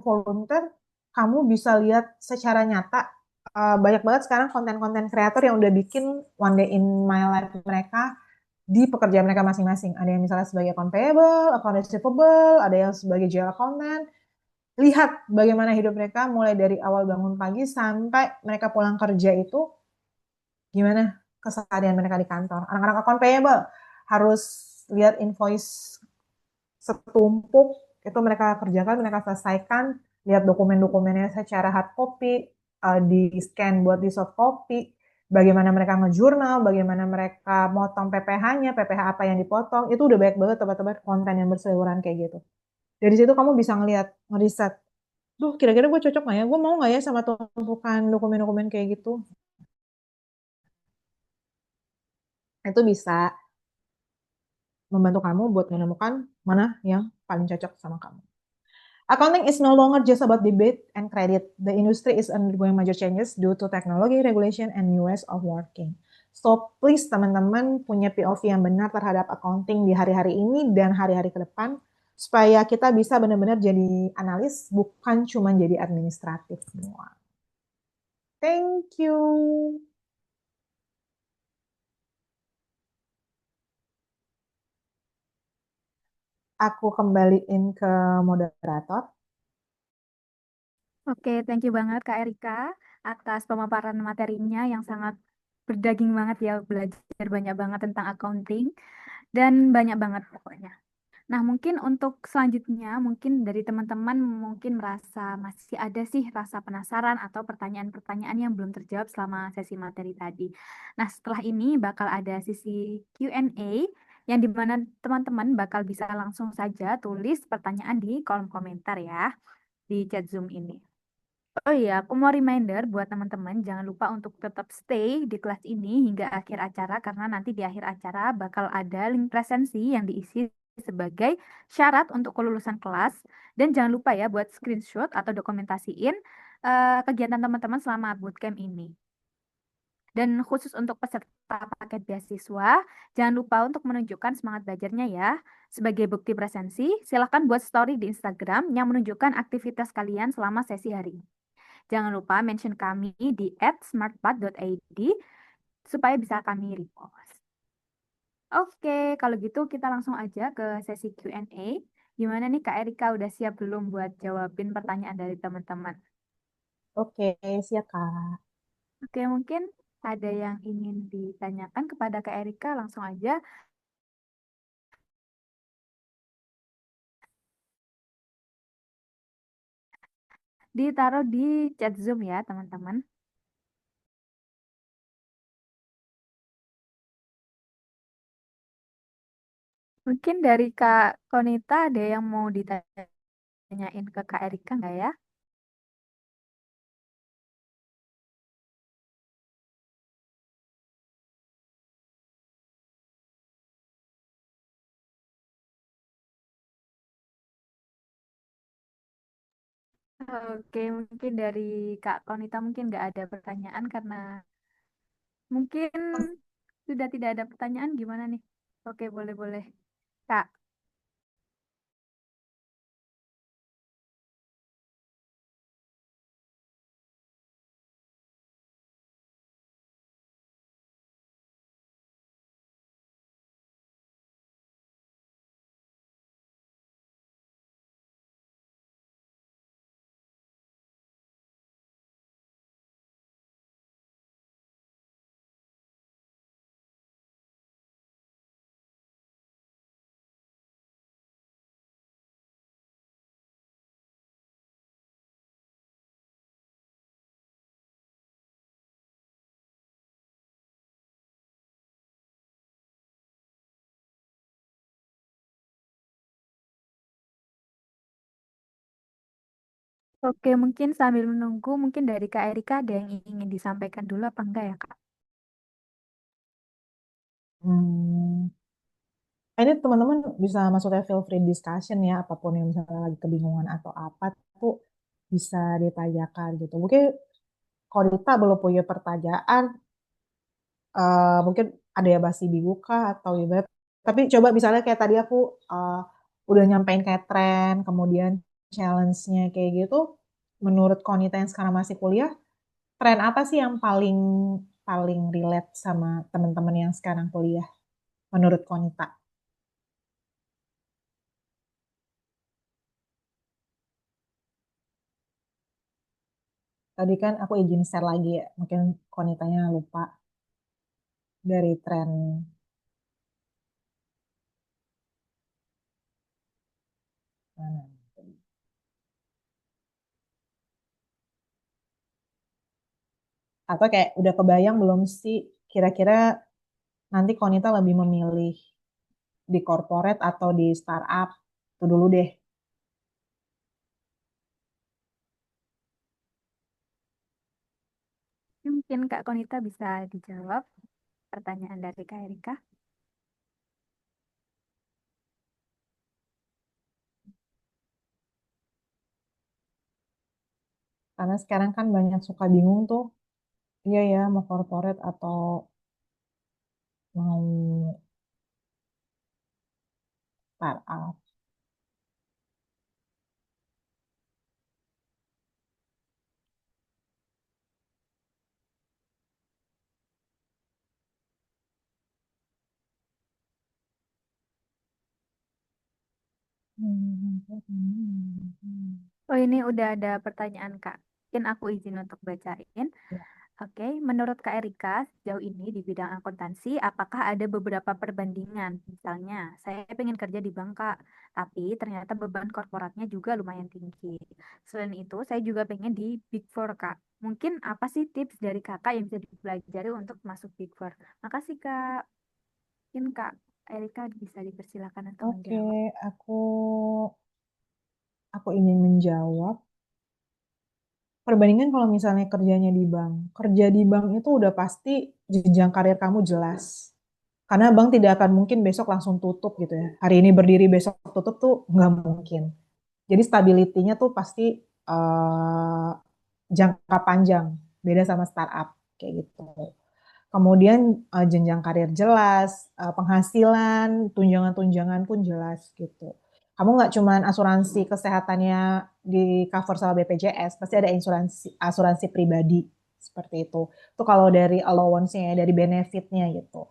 volunteer, kamu bisa lihat secara nyata banyak banget sekarang konten-konten kreator yang udah bikin one day in my life mereka di pekerjaan mereka masing-masing. Ada yang misalnya sebagai account payable, account receivable, ada yang sebagai GL accountant. Lihat bagaimana hidup mereka mulai dari awal bangun pagi sampai mereka pulang kerja itu gimana keseharian mereka di kantor. Anak-anak account payable harus lihat invoice setumpuk itu mereka kerjakan, mereka selesaikan, lihat dokumen-dokumennya secara hard copy, di scan buat di soft copy, bagaimana mereka ngejurnal, bagaimana mereka motong PPh-nya, PPh apa yang dipotong, itu udah banyak banget tempat-tempat konten yang berseliweran kayak gitu. Dari situ kamu bisa ngelihat, ngeriset, duh kira-kira gue cocok nggak ya, gue mau nggak ya sama tumpukan dokumen-dokumen kayak gitu. Itu bisa membantu kamu buat menemukan mana yang paling cocok sama kamu. Accounting is no longer just about debit and credit. The industry is undergoing major changes due to technology, regulation, and new ways of working. So please teman-teman punya POV yang benar terhadap accounting di hari-hari ini dan hari-hari ke depan supaya kita bisa benar-benar jadi analis bukan cuma jadi administratif semua. Thank you. Aku kembaliin ke moderator. Oke, thank you banget Kak Erika atas pemaparan materinya yang sangat berdaging banget ya, belajar banyak banget tentang accounting dan banyak banget pokoknya. Nah, mungkin untuk selanjutnya, mungkin dari teman-teman mungkin merasa masih ada sih rasa penasaran atau pertanyaan-pertanyaan yang belum terjawab selama sesi materi tadi. Nah, setelah ini bakal ada sesi Q&A yang dimana teman-teman bakal bisa langsung saja tulis pertanyaan di kolom komentar ya di chat Zoom ini. Oh iya, aku mau reminder buat teman-teman jangan lupa untuk tetap stay di kelas ini hingga akhir acara karena nanti di akhir acara bakal ada link presensi yang diisi sebagai syarat untuk kelulusan kelas dan jangan lupa ya buat screenshot atau dokumentasiin kegiatan teman-teman selama bootcamp ini. Dan khusus untuk peserta paket beasiswa, jangan lupa untuk menunjukkan semangat belajarnya ya. Sebagai bukti presensi, silakan buat story di Instagram yang menunjukkan aktivitas kalian selama sesi hari ini. Jangan lupa mention kami di @smartpath.id supaya bisa kami repost. Oke, kalau gitu kita langsung aja ke sesi Q&A. Gimana nih Kak Erika, udah siap belum buat jawabin pertanyaan dari teman-teman? Oke, siap Kak. Oke, mungkin ada yang ingin ditanyakan kepada Kak Erika, langsung aja ditaruh di chat Zoom ya, teman-teman. Mungkin dari Kak Konita ada yang mau ditanyain ke Kak Erika nggak ya? Oke, mungkin dari Kak Konita mungkin nggak ada pertanyaan karena mungkin sudah tidak ada pertanyaan gimana nih? Oke, boleh-boleh. Kak, oke mungkin sambil menunggu mungkin dari Kak Erika ada yang ingin disampaikan dulu apa enggak ya Kak? Hmm, ini teman-teman bisa maksudnya feel free discussion ya, apapun yang misalnya lagi kebingungan atau apa tuh bisa ditanyakan gitu. Mungkin kalau Dita belum punya pertanyaan, mungkin ada yang masih bingung kah atau gimana. Tapi coba misalnya kayak tadi aku udah nyampein kayak tren, kemudian challenge-nya kayak gitu. Menurut Konita yang sekarang masih kuliah, tren apa sih yang paling paling relate sama teman-teman yang sekarang kuliah menurut Konita? Tadi kan aku izin share lagi ya, mungkin Konitanya lupa dari tren mana. Atau kayak udah kebayang belum sih kira-kira nanti Konita lebih memilih di corporate atau di startup? Itu dulu deh. Mungkin Kak Konita bisa dijawab pertanyaan dari Kak Erika. Karena sekarang kan banyak suka bingung tuh, iya ya mau corporate atau mau startup. Oh, ini udah ada pertanyaan Kak. Mungkin aku izin untuk bacain. Oke, menurut Kak Erika, sejauh ini di bidang akuntansi, apakah ada beberapa perbandingan? Misalnya, saya pengen kerja di bank, Kak, tapi ternyata beban korporatnya juga lumayan tinggi. Selain itu, saya juga pengen di Big Four, Kak. Mungkin apa sih tips dari Kakak yang bisa dipelajari untuk masuk Big Four? Makasih, Kak. Mungkin Kak Erika bisa dipersilakan untuk Oke, menjawab. aku aku ingin menjawab. Perbandingan kalau misalnya kerjanya di bank. Kerja di bank itu udah pasti jenjang karir kamu jelas. Karena bank tidak akan mungkin besok langsung tutup gitu ya. Hari ini berdiri besok tutup tuh nggak mungkin. Jadi stability-nya tuh pasti eh, jangka panjang. Beda sama startup kayak gitu. Kemudian jenjang karir jelas, penghasilan, tunjangan-tunjangan pun jelas gitu. Kamu nggak cuman asuransi kesehatannya di cover sama BPJS, pasti ada asuransi asuransi pribadi seperti itu. Itu kalau dari allowance-nya, dari benefit-nya gitu.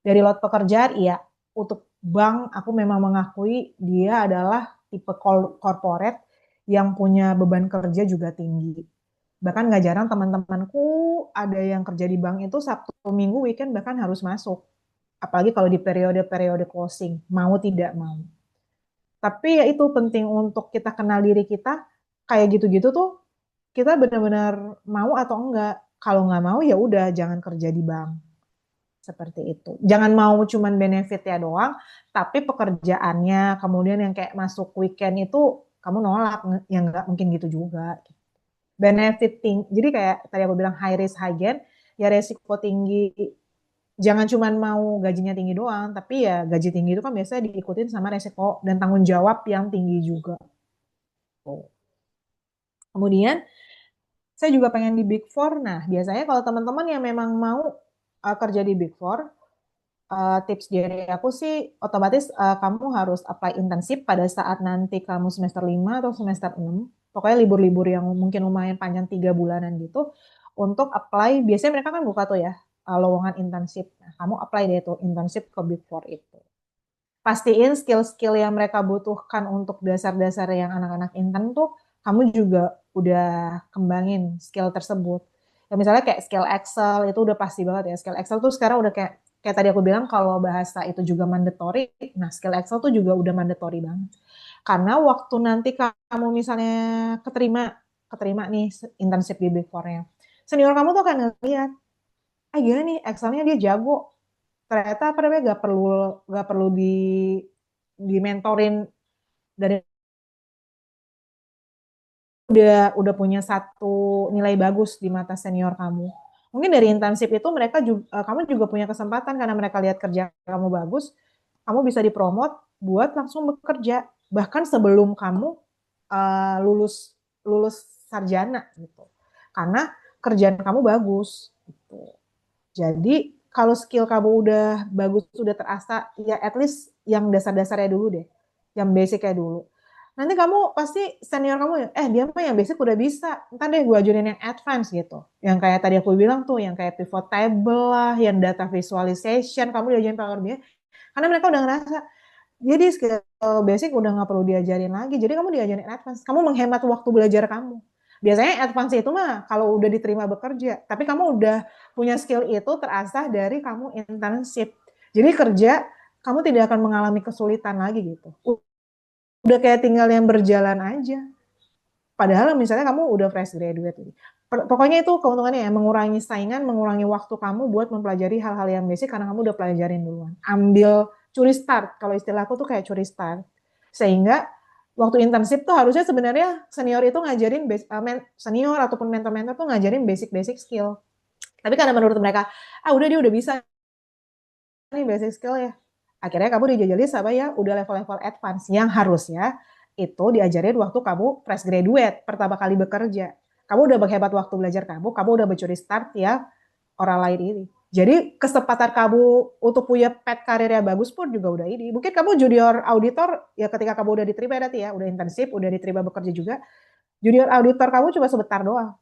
Dari lot pekerjaan, iya. Untuk bank, aku memang mengakui dia adalah tipe corporate yang punya beban kerja juga tinggi. Bahkan nggak jarang teman-temanku ada yang kerja di bank itu Sabtu Minggu weekend bahkan harus masuk. Apalagi kalau di periode-periode closing, mau tidak mau. Tapi ya itu penting untuk kita kenal diri kita, kayak gitu-gitu tuh kita benar-benar mau atau enggak. Kalau nggak mau ya udah jangan kerja di bank. Seperti itu. Jangan mau cuman benefitnya doang, tapi pekerjaannya kemudian yang kayak masuk weekend itu kamu nolak, yang nggak mungkin gitu juga. Benefiting. Jadi kayak tadi aku bilang high risk high gain, ya resiko tinggi. Jangan cuma mau gajinya tinggi doang, tapi ya gaji tinggi itu kan biasanya diikutin sama resiko dan tanggung jawab yang tinggi juga. Kemudian saya juga pengen di Big Four. Nah, biasanya kalau teman-teman yang memang mau kerja di Big Four, tips dari aku sih otomatis kamu harus apply internship pada saat nanti kamu semester 5 atau semester 6. Pokoknya libur-libur yang mungkin lumayan panjang 3 bulanan gitu. Untuk apply, biasanya mereka kan buka tuh ya lowongan internship. Nah, kamu apply deh tuh internship ke Big Four itu. Pastiin skill-skill yang mereka butuhkan untuk dasar-dasar yang anak-anak intern tuh kamu juga udah kembangin skill tersebut. Ya misalnya kayak skill Excel itu udah pasti banget ya. Skill Excel tuh sekarang udah kayak kayak tadi aku bilang kalau bahasa itu juga mandatory. Nah, skill Excel tuh juga udah mandatory banget. Karena waktu nanti kamu misalnya keterima keterima nih internship di Big Four-nya. Senior kamu tuh akan ngeliat, ah gila nih Excelnya dia jago, ternyata apa namanya gak perlu di mentorin dari udah punya satu nilai bagus di mata senior kamu. Mungkin dari intensif itu mereka juga, kamu juga punya kesempatan karena mereka lihat kerja kamu bagus, kamu bisa dipromot buat langsung bekerja bahkan sebelum kamu lulus lulus sarjana gitu. Karena kerjaan kamu bagus gitu. Jadi kalau skill kamu udah bagus, udah terasa, ya at least yang dasar-dasarnya dulu deh, yang basicnya dulu. Nanti kamu pasti senior kamu, dia mah yang basic udah bisa, ntar deh gue ajurin yang advance gitu. Yang kayak tadi aku bilang tuh, yang kayak pivot table lah, yang data visualization, kamu diajarin Power BI. Karena mereka udah ngerasa, jadi skill basic udah nggak perlu diajarin lagi, jadi kamu diajarin advance. Kamu menghemat waktu belajar kamu. Biasanya advance itu mah kalau udah diterima bekerja, tapi kamu udah punya skill itu terasah dari kamu internship. Jadi kerja, kamu tidak akan mengalami kesulitan lagi gitu. Udah kayak tinggal yang berjalan aja. Padahal misalnya kamu udah fresh graduate. Pokoknya itu keuntungannya ya, mengurangi saingan, mengurangi waktu kamu buat mempelajari hal-hal yang basic karena kamu udah pelajarin duluan. Ambil curi start, kalau istilah aku tuh kayak curi start. Sehingga waktu internship tuh harusnya sebenarnya senior itu ngajarin senior ataupun mentor-mentor tuh ngajarin basic-basic skill. Tapi karena menurut mereka, udah dia udah bisa nih basic skill ya. Akhirnya kamu dijajali sama ya udah level-level advance yang harusnya itu diajarin waktu kamu fresh graduate, pertama kali bekerja. Kamu udah menghemat waktu belajar kamu udah mencuri start ya orang lain ini. Jadi kesempatan kamu untuk punya path karir yang bagus pun juga udah ini. Mungkin kamu junior auditor ya ketika kamu udah diterima nanti ya, udah internship, udah diterima bekerja juga. Junior auditor kamu cuma sebentar doang.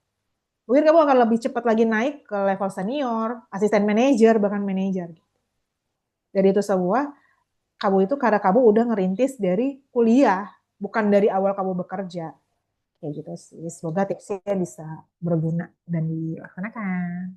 Mungkin kamu akan lebih cepat lagi naik ke level senior, asisten manajer, bahkan manajer. Dari itu semua kamu itu karena kamu udah ngerintis dari kuliah, bukan dari awal kamu bekerja. Kayak gitu sih. Semoga tipsnya bisa berguna dan dilaksanakan.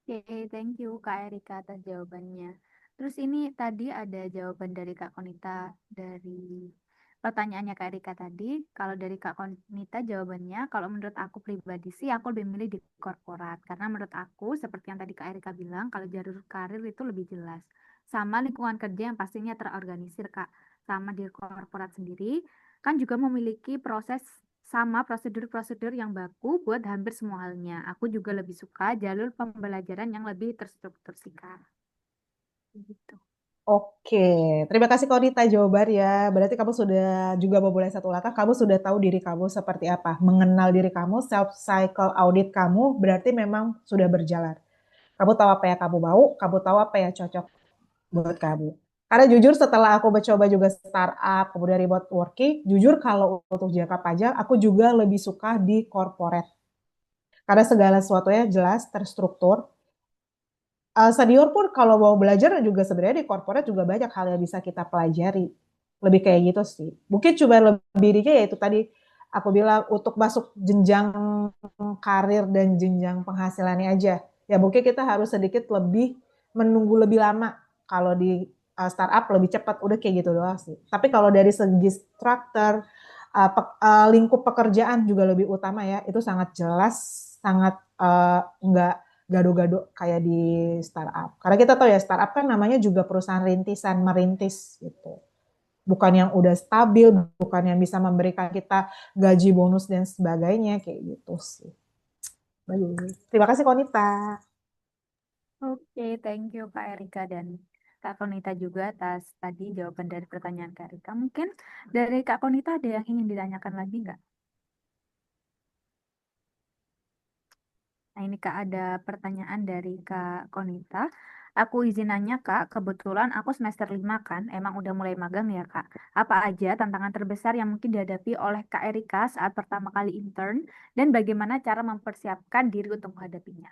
Oke, thank you Kak Erika atas jawabannya. Terus ini tadi ada jawaban dari Kak Konita dari pertanyaannya Kak Erika tadi. Kalau dari Kak Konita jawabannya, kalau menurut aku pribadi sih aku lebih milih di korporat. Karena menurut aku, seperti yang tadi Kak Erika bilang, kalau jalur karir itu lebih jelas. Sama lingkungan kerja yang pastinya terorganisir Kak. Sama di korporat sendiri, kan juga memiliki proses sama prosedur-prosedur yang baku buat hampir semua halnya. Aku juga lebih suka jalur pembelajaran yang lebih terstruktur sih, Kak. Gitu. Oke, terima kasih Konita jawaban ya. Berarti kamu sudah juga memulai satu langkah, kamu sudah tahu diri kamu seperti apa. Mengenal diri kamu, self cycle audit kamu berarti memang sudah berjalan. Kamu tahu apa yang kamu mau, kamu tahu apa yang cocok buat kamu. Karena jujur setelah aku mencoba juga startup, kemudian remote working, jujur kalau untuk jangka panjang, aku juga lebih suka di corporate. Karena segala sesuatunya jelas, terstruktur. Senior pun kalau mau belajar juga sebenarnya di corporate juga banyak hal yang bisa kita pelajari. Lebih kayak gitu sih. Mungkin cuma lebih dikit ya itu tadi aku bilang untuk masuk jenjang karir dan jenjang penghasilannya aja. Ya mungkin kita harus sedikit lebih menunggu lebih lama. Kalau di startup lebih cepat, udah kayak gitu doang sih. Tapi kalau dari segi struktur, lingkup pekerjaan juga lebih utama ya. Itu sangat jelas, sangat nggak gado-gado kayak di startup. Karena kita tahu ya startup kan namanya juga perusahaan rintisan, merintis gitu. Bukan yang udah stabil, bukan yang bisa memberikan kita gaji bonus dan sebagainya kayak gitu sih. Bagus. Terima kasih Konita. Oke, thank you Kak Erika dan Kak Konita juga atas tadi jawaban dari pertanyaan Kak Erika. Mungkin dari Kak Konita ada yang ingin ditanyakan lagi nggak? Nah, ini Kak ada pertanyaan dari Kak Konita. Aku izin nanya Kak, kebetulan aku semester 5 kan, emang udah mulai magang ya Kak. Apa aja tantangan terbesar yang mungkin dihadapi oleh Kak Erika saat pertama kali intern dan bagaimana cara mempersiapkan diri untuk menghadapinya?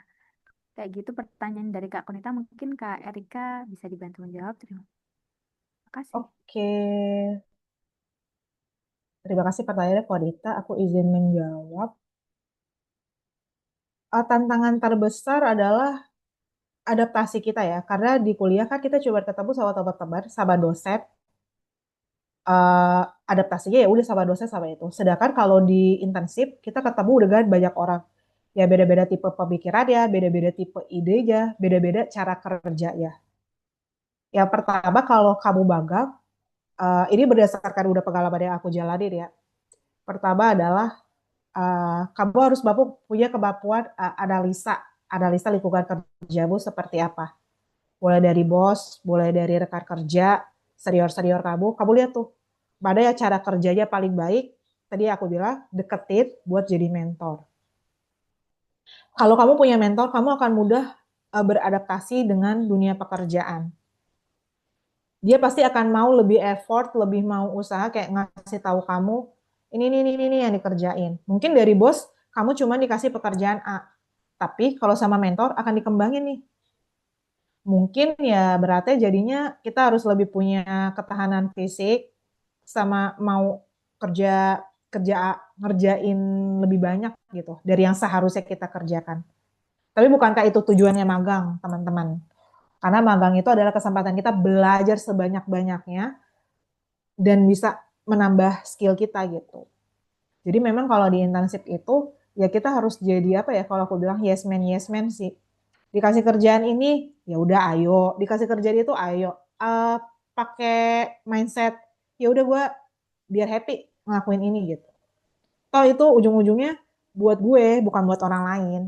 Kayak gitu pertanyaan dari Kak Konita, mungkin Kak Erika bisa dibantu menjawab. Terima kasih. Oke, terima kasih pertanyaannya Konita. Aku izin menjawab. Tantangan terbesar adalah adaptasi kita ya, karena di kuliah kan kita coba ketemu sama teman-teman, sama dosen, adaptasinya ya udah sama dosen sama itu. Sedangkan kalau di internship kita ketemu dengan banyak orang. Ya beda-beda tipe pemikiran ya, beda-beda tipe idenya, beda-beda cara kerja ya. Yang pertama kalau kamu magang, ini berdasarkan udah pengalaman yang aku jalanin ya. Pertama adalah kamu harus mampu punya kemampuan analisa. analisa lingkungan kerjamu seperti apa. Mulai dari bos, mulai dari rekan kerja, senior-senior kamu lihat tuh, mana ya cara kerjanya paling baik, tadi aku bilang, deketin buat jadi mentor. Kalau kamu punya mentor, kamu akan mudah beradaptasi dengan dunia pekerjaan. Dia pasti akan mau lebih effort, lebih mau usaha kayak ngasih tahu kamu ini yang dikerjain. Mungkin dari bos kamu cuma dikasih pekerjaan A, tapi kalau sama mentor akan dikembangin nih. Mungkin ya berarti jadinya kita harus lebih punya ketahanan fisik sama mau kerja kerja ngerjain lebih banyak gitu dari yang seharusnya kita kerjakan. Tapi bukankah itu tujuannya magang, teman-teman? Karena magang itu adalah kesempatan kita belajar sebanyak-banyaknya dan bisa menambah skill kita gitu. Jadi memang kalau di internship itu ya kita harus jadi apa ya kalau aku bilang yes man sih. Dikasih kerjaan ini ya udah ayo, dikasih kerjaan itu ayo. Pakai mindset ya udah gue biar happy ngelakuin ini gitu. Toh itu ujung-ujungnya buat gue bukan buat orang lain.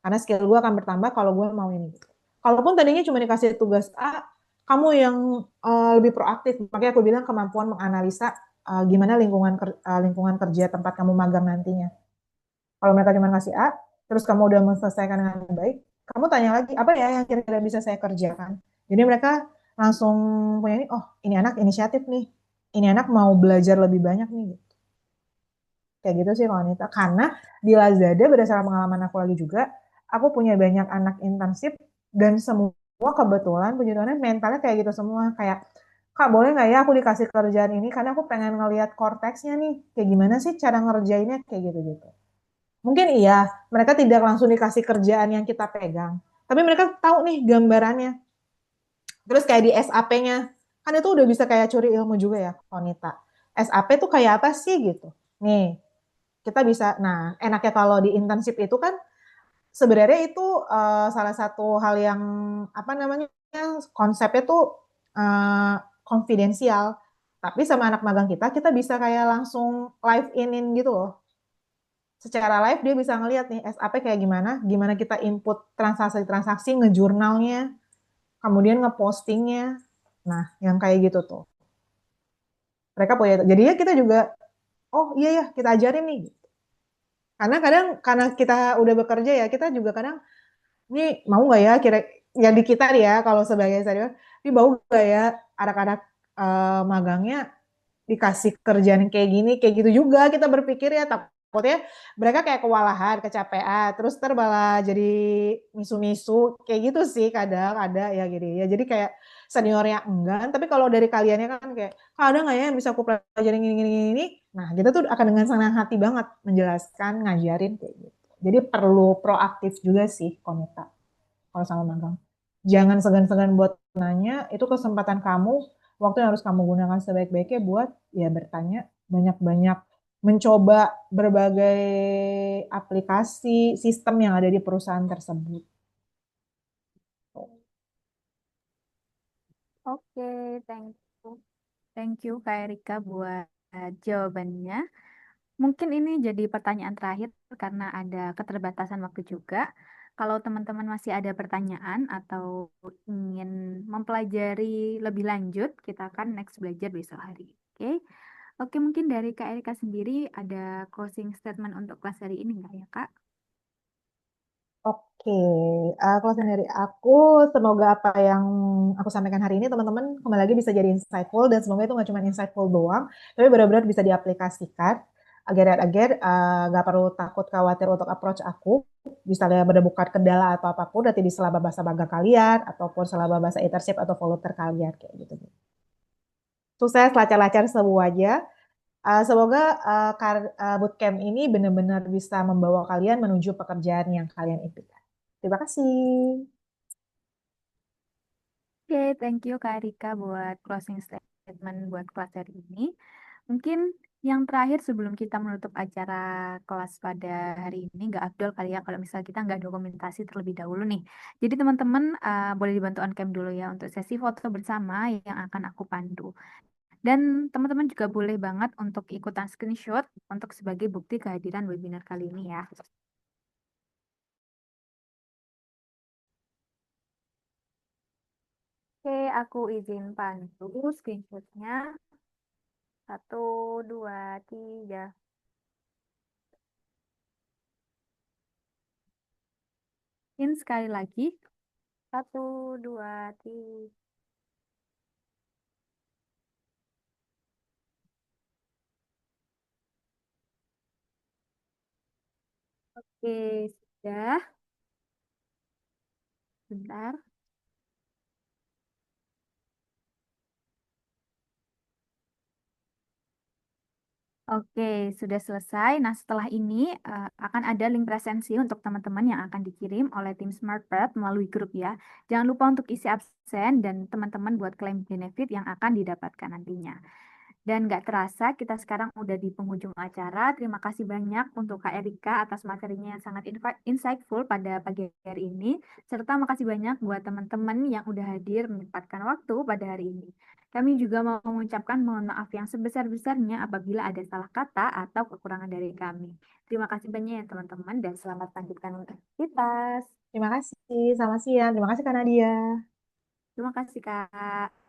Karena skill gue akan bertambah kalau gue mau ini. Kalaupun tadinya cuma dikasih tugas A, kamu yang lebih proaktif. Makanya aku bilang kemampuan menganalisa gimana lingkungan kerja tempat kamu magang nantinya. Kalau mereka cuma kasih A, terus kamu udah menyelesaikan dengan baik, kamu tanya lagi, apa ya yang kira-kira bisa saya kerjakan? Jadi mereka langsung punya ini, oh ini anak inisiatif nih, ini anak mau belajar lebih banyak nih. Kayak gitu sih kalau Anita. Karena di Lazada berdasarkan pengalaman aku lagi juga, aku punya banyak anak internship dan semua kebetulan puji Tuhan mentalnya kayak gitu semua. Kayak, Kak boleh nggak ya aku dikasih kerjaan ini karena aku pengen ngelihat korteksnya nih. Kayak gimana sih cara ngerjainnya kayak gitu-gitu. Mungkin iya, mereka tidak langsung dikasih kerjaan yang kita pegang. Tapi mereka tahu nih gambarannya. Terus kayak di SAP-nya, kan itu udah bisa kayak curi ilmu juga ya, Konita. SAP tuh kayak apa sih gitu. Nih, kita bisa, nah enaknya kalau di internship itu kan sebenarnya itu salah satu hal yang apa namanya konsepnya tuh uh, konfidensial. Tapi sama anak magang kita bisa kayak langsung live in gitu loh. Secara live dia bisa ngelihat nih SAP kayak gimana, gimana kita input transaksi-transaksi, ngejurnalnya, kemudian ngepostingnya. Nah, yang kayak gitu tuh. Mereka punya itu. Jadinya kita juga, oh iya ya, kita ajarin nih. Karena kadang karena kita udah bekerja ya, kita juga kadang ini mau nggak ya kira ya di kita ya kalau sebagai senior, ini mau nggak ya anak-anak magangnya dikasih kerjaan kayak gitu juga kita berpikir ya takutnya mereka kayak kewalahan, kecapean, terus malah jadi misu-misu kayak gitu sih kadang ada ya gitu ya. Jadi kayak seniornya enggak, tapi kalau dari kaliannya kan kayak ada nggak ya yang bisa aku pelajarin gini. Nah kita tuh akan dengan senang hati banget menjelaskan, ngajarin kayak gitu. Jadi perlu proaktif juga sih Konita kalau sama magang. Jangan segan-segan buat nanya, itu kesempatan kamu, waktu yang harus kamu gunakan sebaik-baiknya buat ya bertanya banyak-banyak, mencoba berbagai aplikasi, sistem yang ada di perusahaan tersebut. Oke, thank you. Thank you Kak Erika buat jawabannya. Mungkin ini jadi pertanyaan terakhir karena ada keterbatasan waktu juga. Kalau teman-teman masih ada pertanyaan atau ingin mempelajari lebih lanjut, kita akan next belajar besok hari. Oke? Oke, mungkin dari Kak Erika sendiri ada closing statement untuk kelas hari ini nggak ya, Kak? Oke, kalau sendiri aku, semoga apa yang aku sampaikan hari ini teman-teman kembali lagi bisa jadi insightful dan semoga itu nggak cuma insightful doang, tapi benar-benar bisa diaplikasikan agar nggak perlu takut khawatir untuk approach aku, misalnya menemukan kendala atau apapun nanti di selama bahasa magang kalian ataupun selama bahasa internship atau volunteer kalian kayak gitu. Sukses lancar-lancar semuanya. Semoga bootcamp ini benar-benar bisa membawa kalian menuju pekerjaan yang kalian impikan. Terima kasih. Oke, thank you Kak Erika buat closing statement buat kelas hari ini. Mungkin yang terakhir sebelum kita menutup acara kelas pada hari ini, nggak afdol kali ya kalau misalnya kita nggak dokumentasi terlebih dahulu nih. Jadi teman-teman boleh dibantu on cam dulu ya untuk sesi foto bersama yang akan aku pandu. Dan teman-teman juga boleh banget untuk ikutan screenshot untuk sebagai bukti kehadiran webinar kali ini ya. Oke, aku izin pandu screenshotnya. Satu, dua, tiga. In sekali lagi. Satu, dua, tiga. Oke, sudah. Bentar. Oke, sudah selesai. Nah, setelah ini akan ada link presensi untuk teman-teman yang akan dikirim oleh tim Smart Prep melalui grup ya. Jangan lupa untuk isi absen dan teman-teman buat klaim benefit yang akan didapatkan nantinya. Dan nggak terasa kita sekarang udah di penghujung acara. Terima kasih banyak untuk Kak Erika atas materinya yang sangat insightful pada pagi hari ini. Serta makasih banyak buat teman-teman yang udah hadir menyempatkan waktu pada hari ini. Kami juga mau mengucapkan mohon maaf yang sebesar-besarnya apabila ada salah kata atau kekurangan dari kami. Terima kasih banyak ya teman-teman dan selamat lanjutkan aktivitas. Terima kasih. Selamat siang. Terima kasih Kak Nadia. Terima kasih Kak.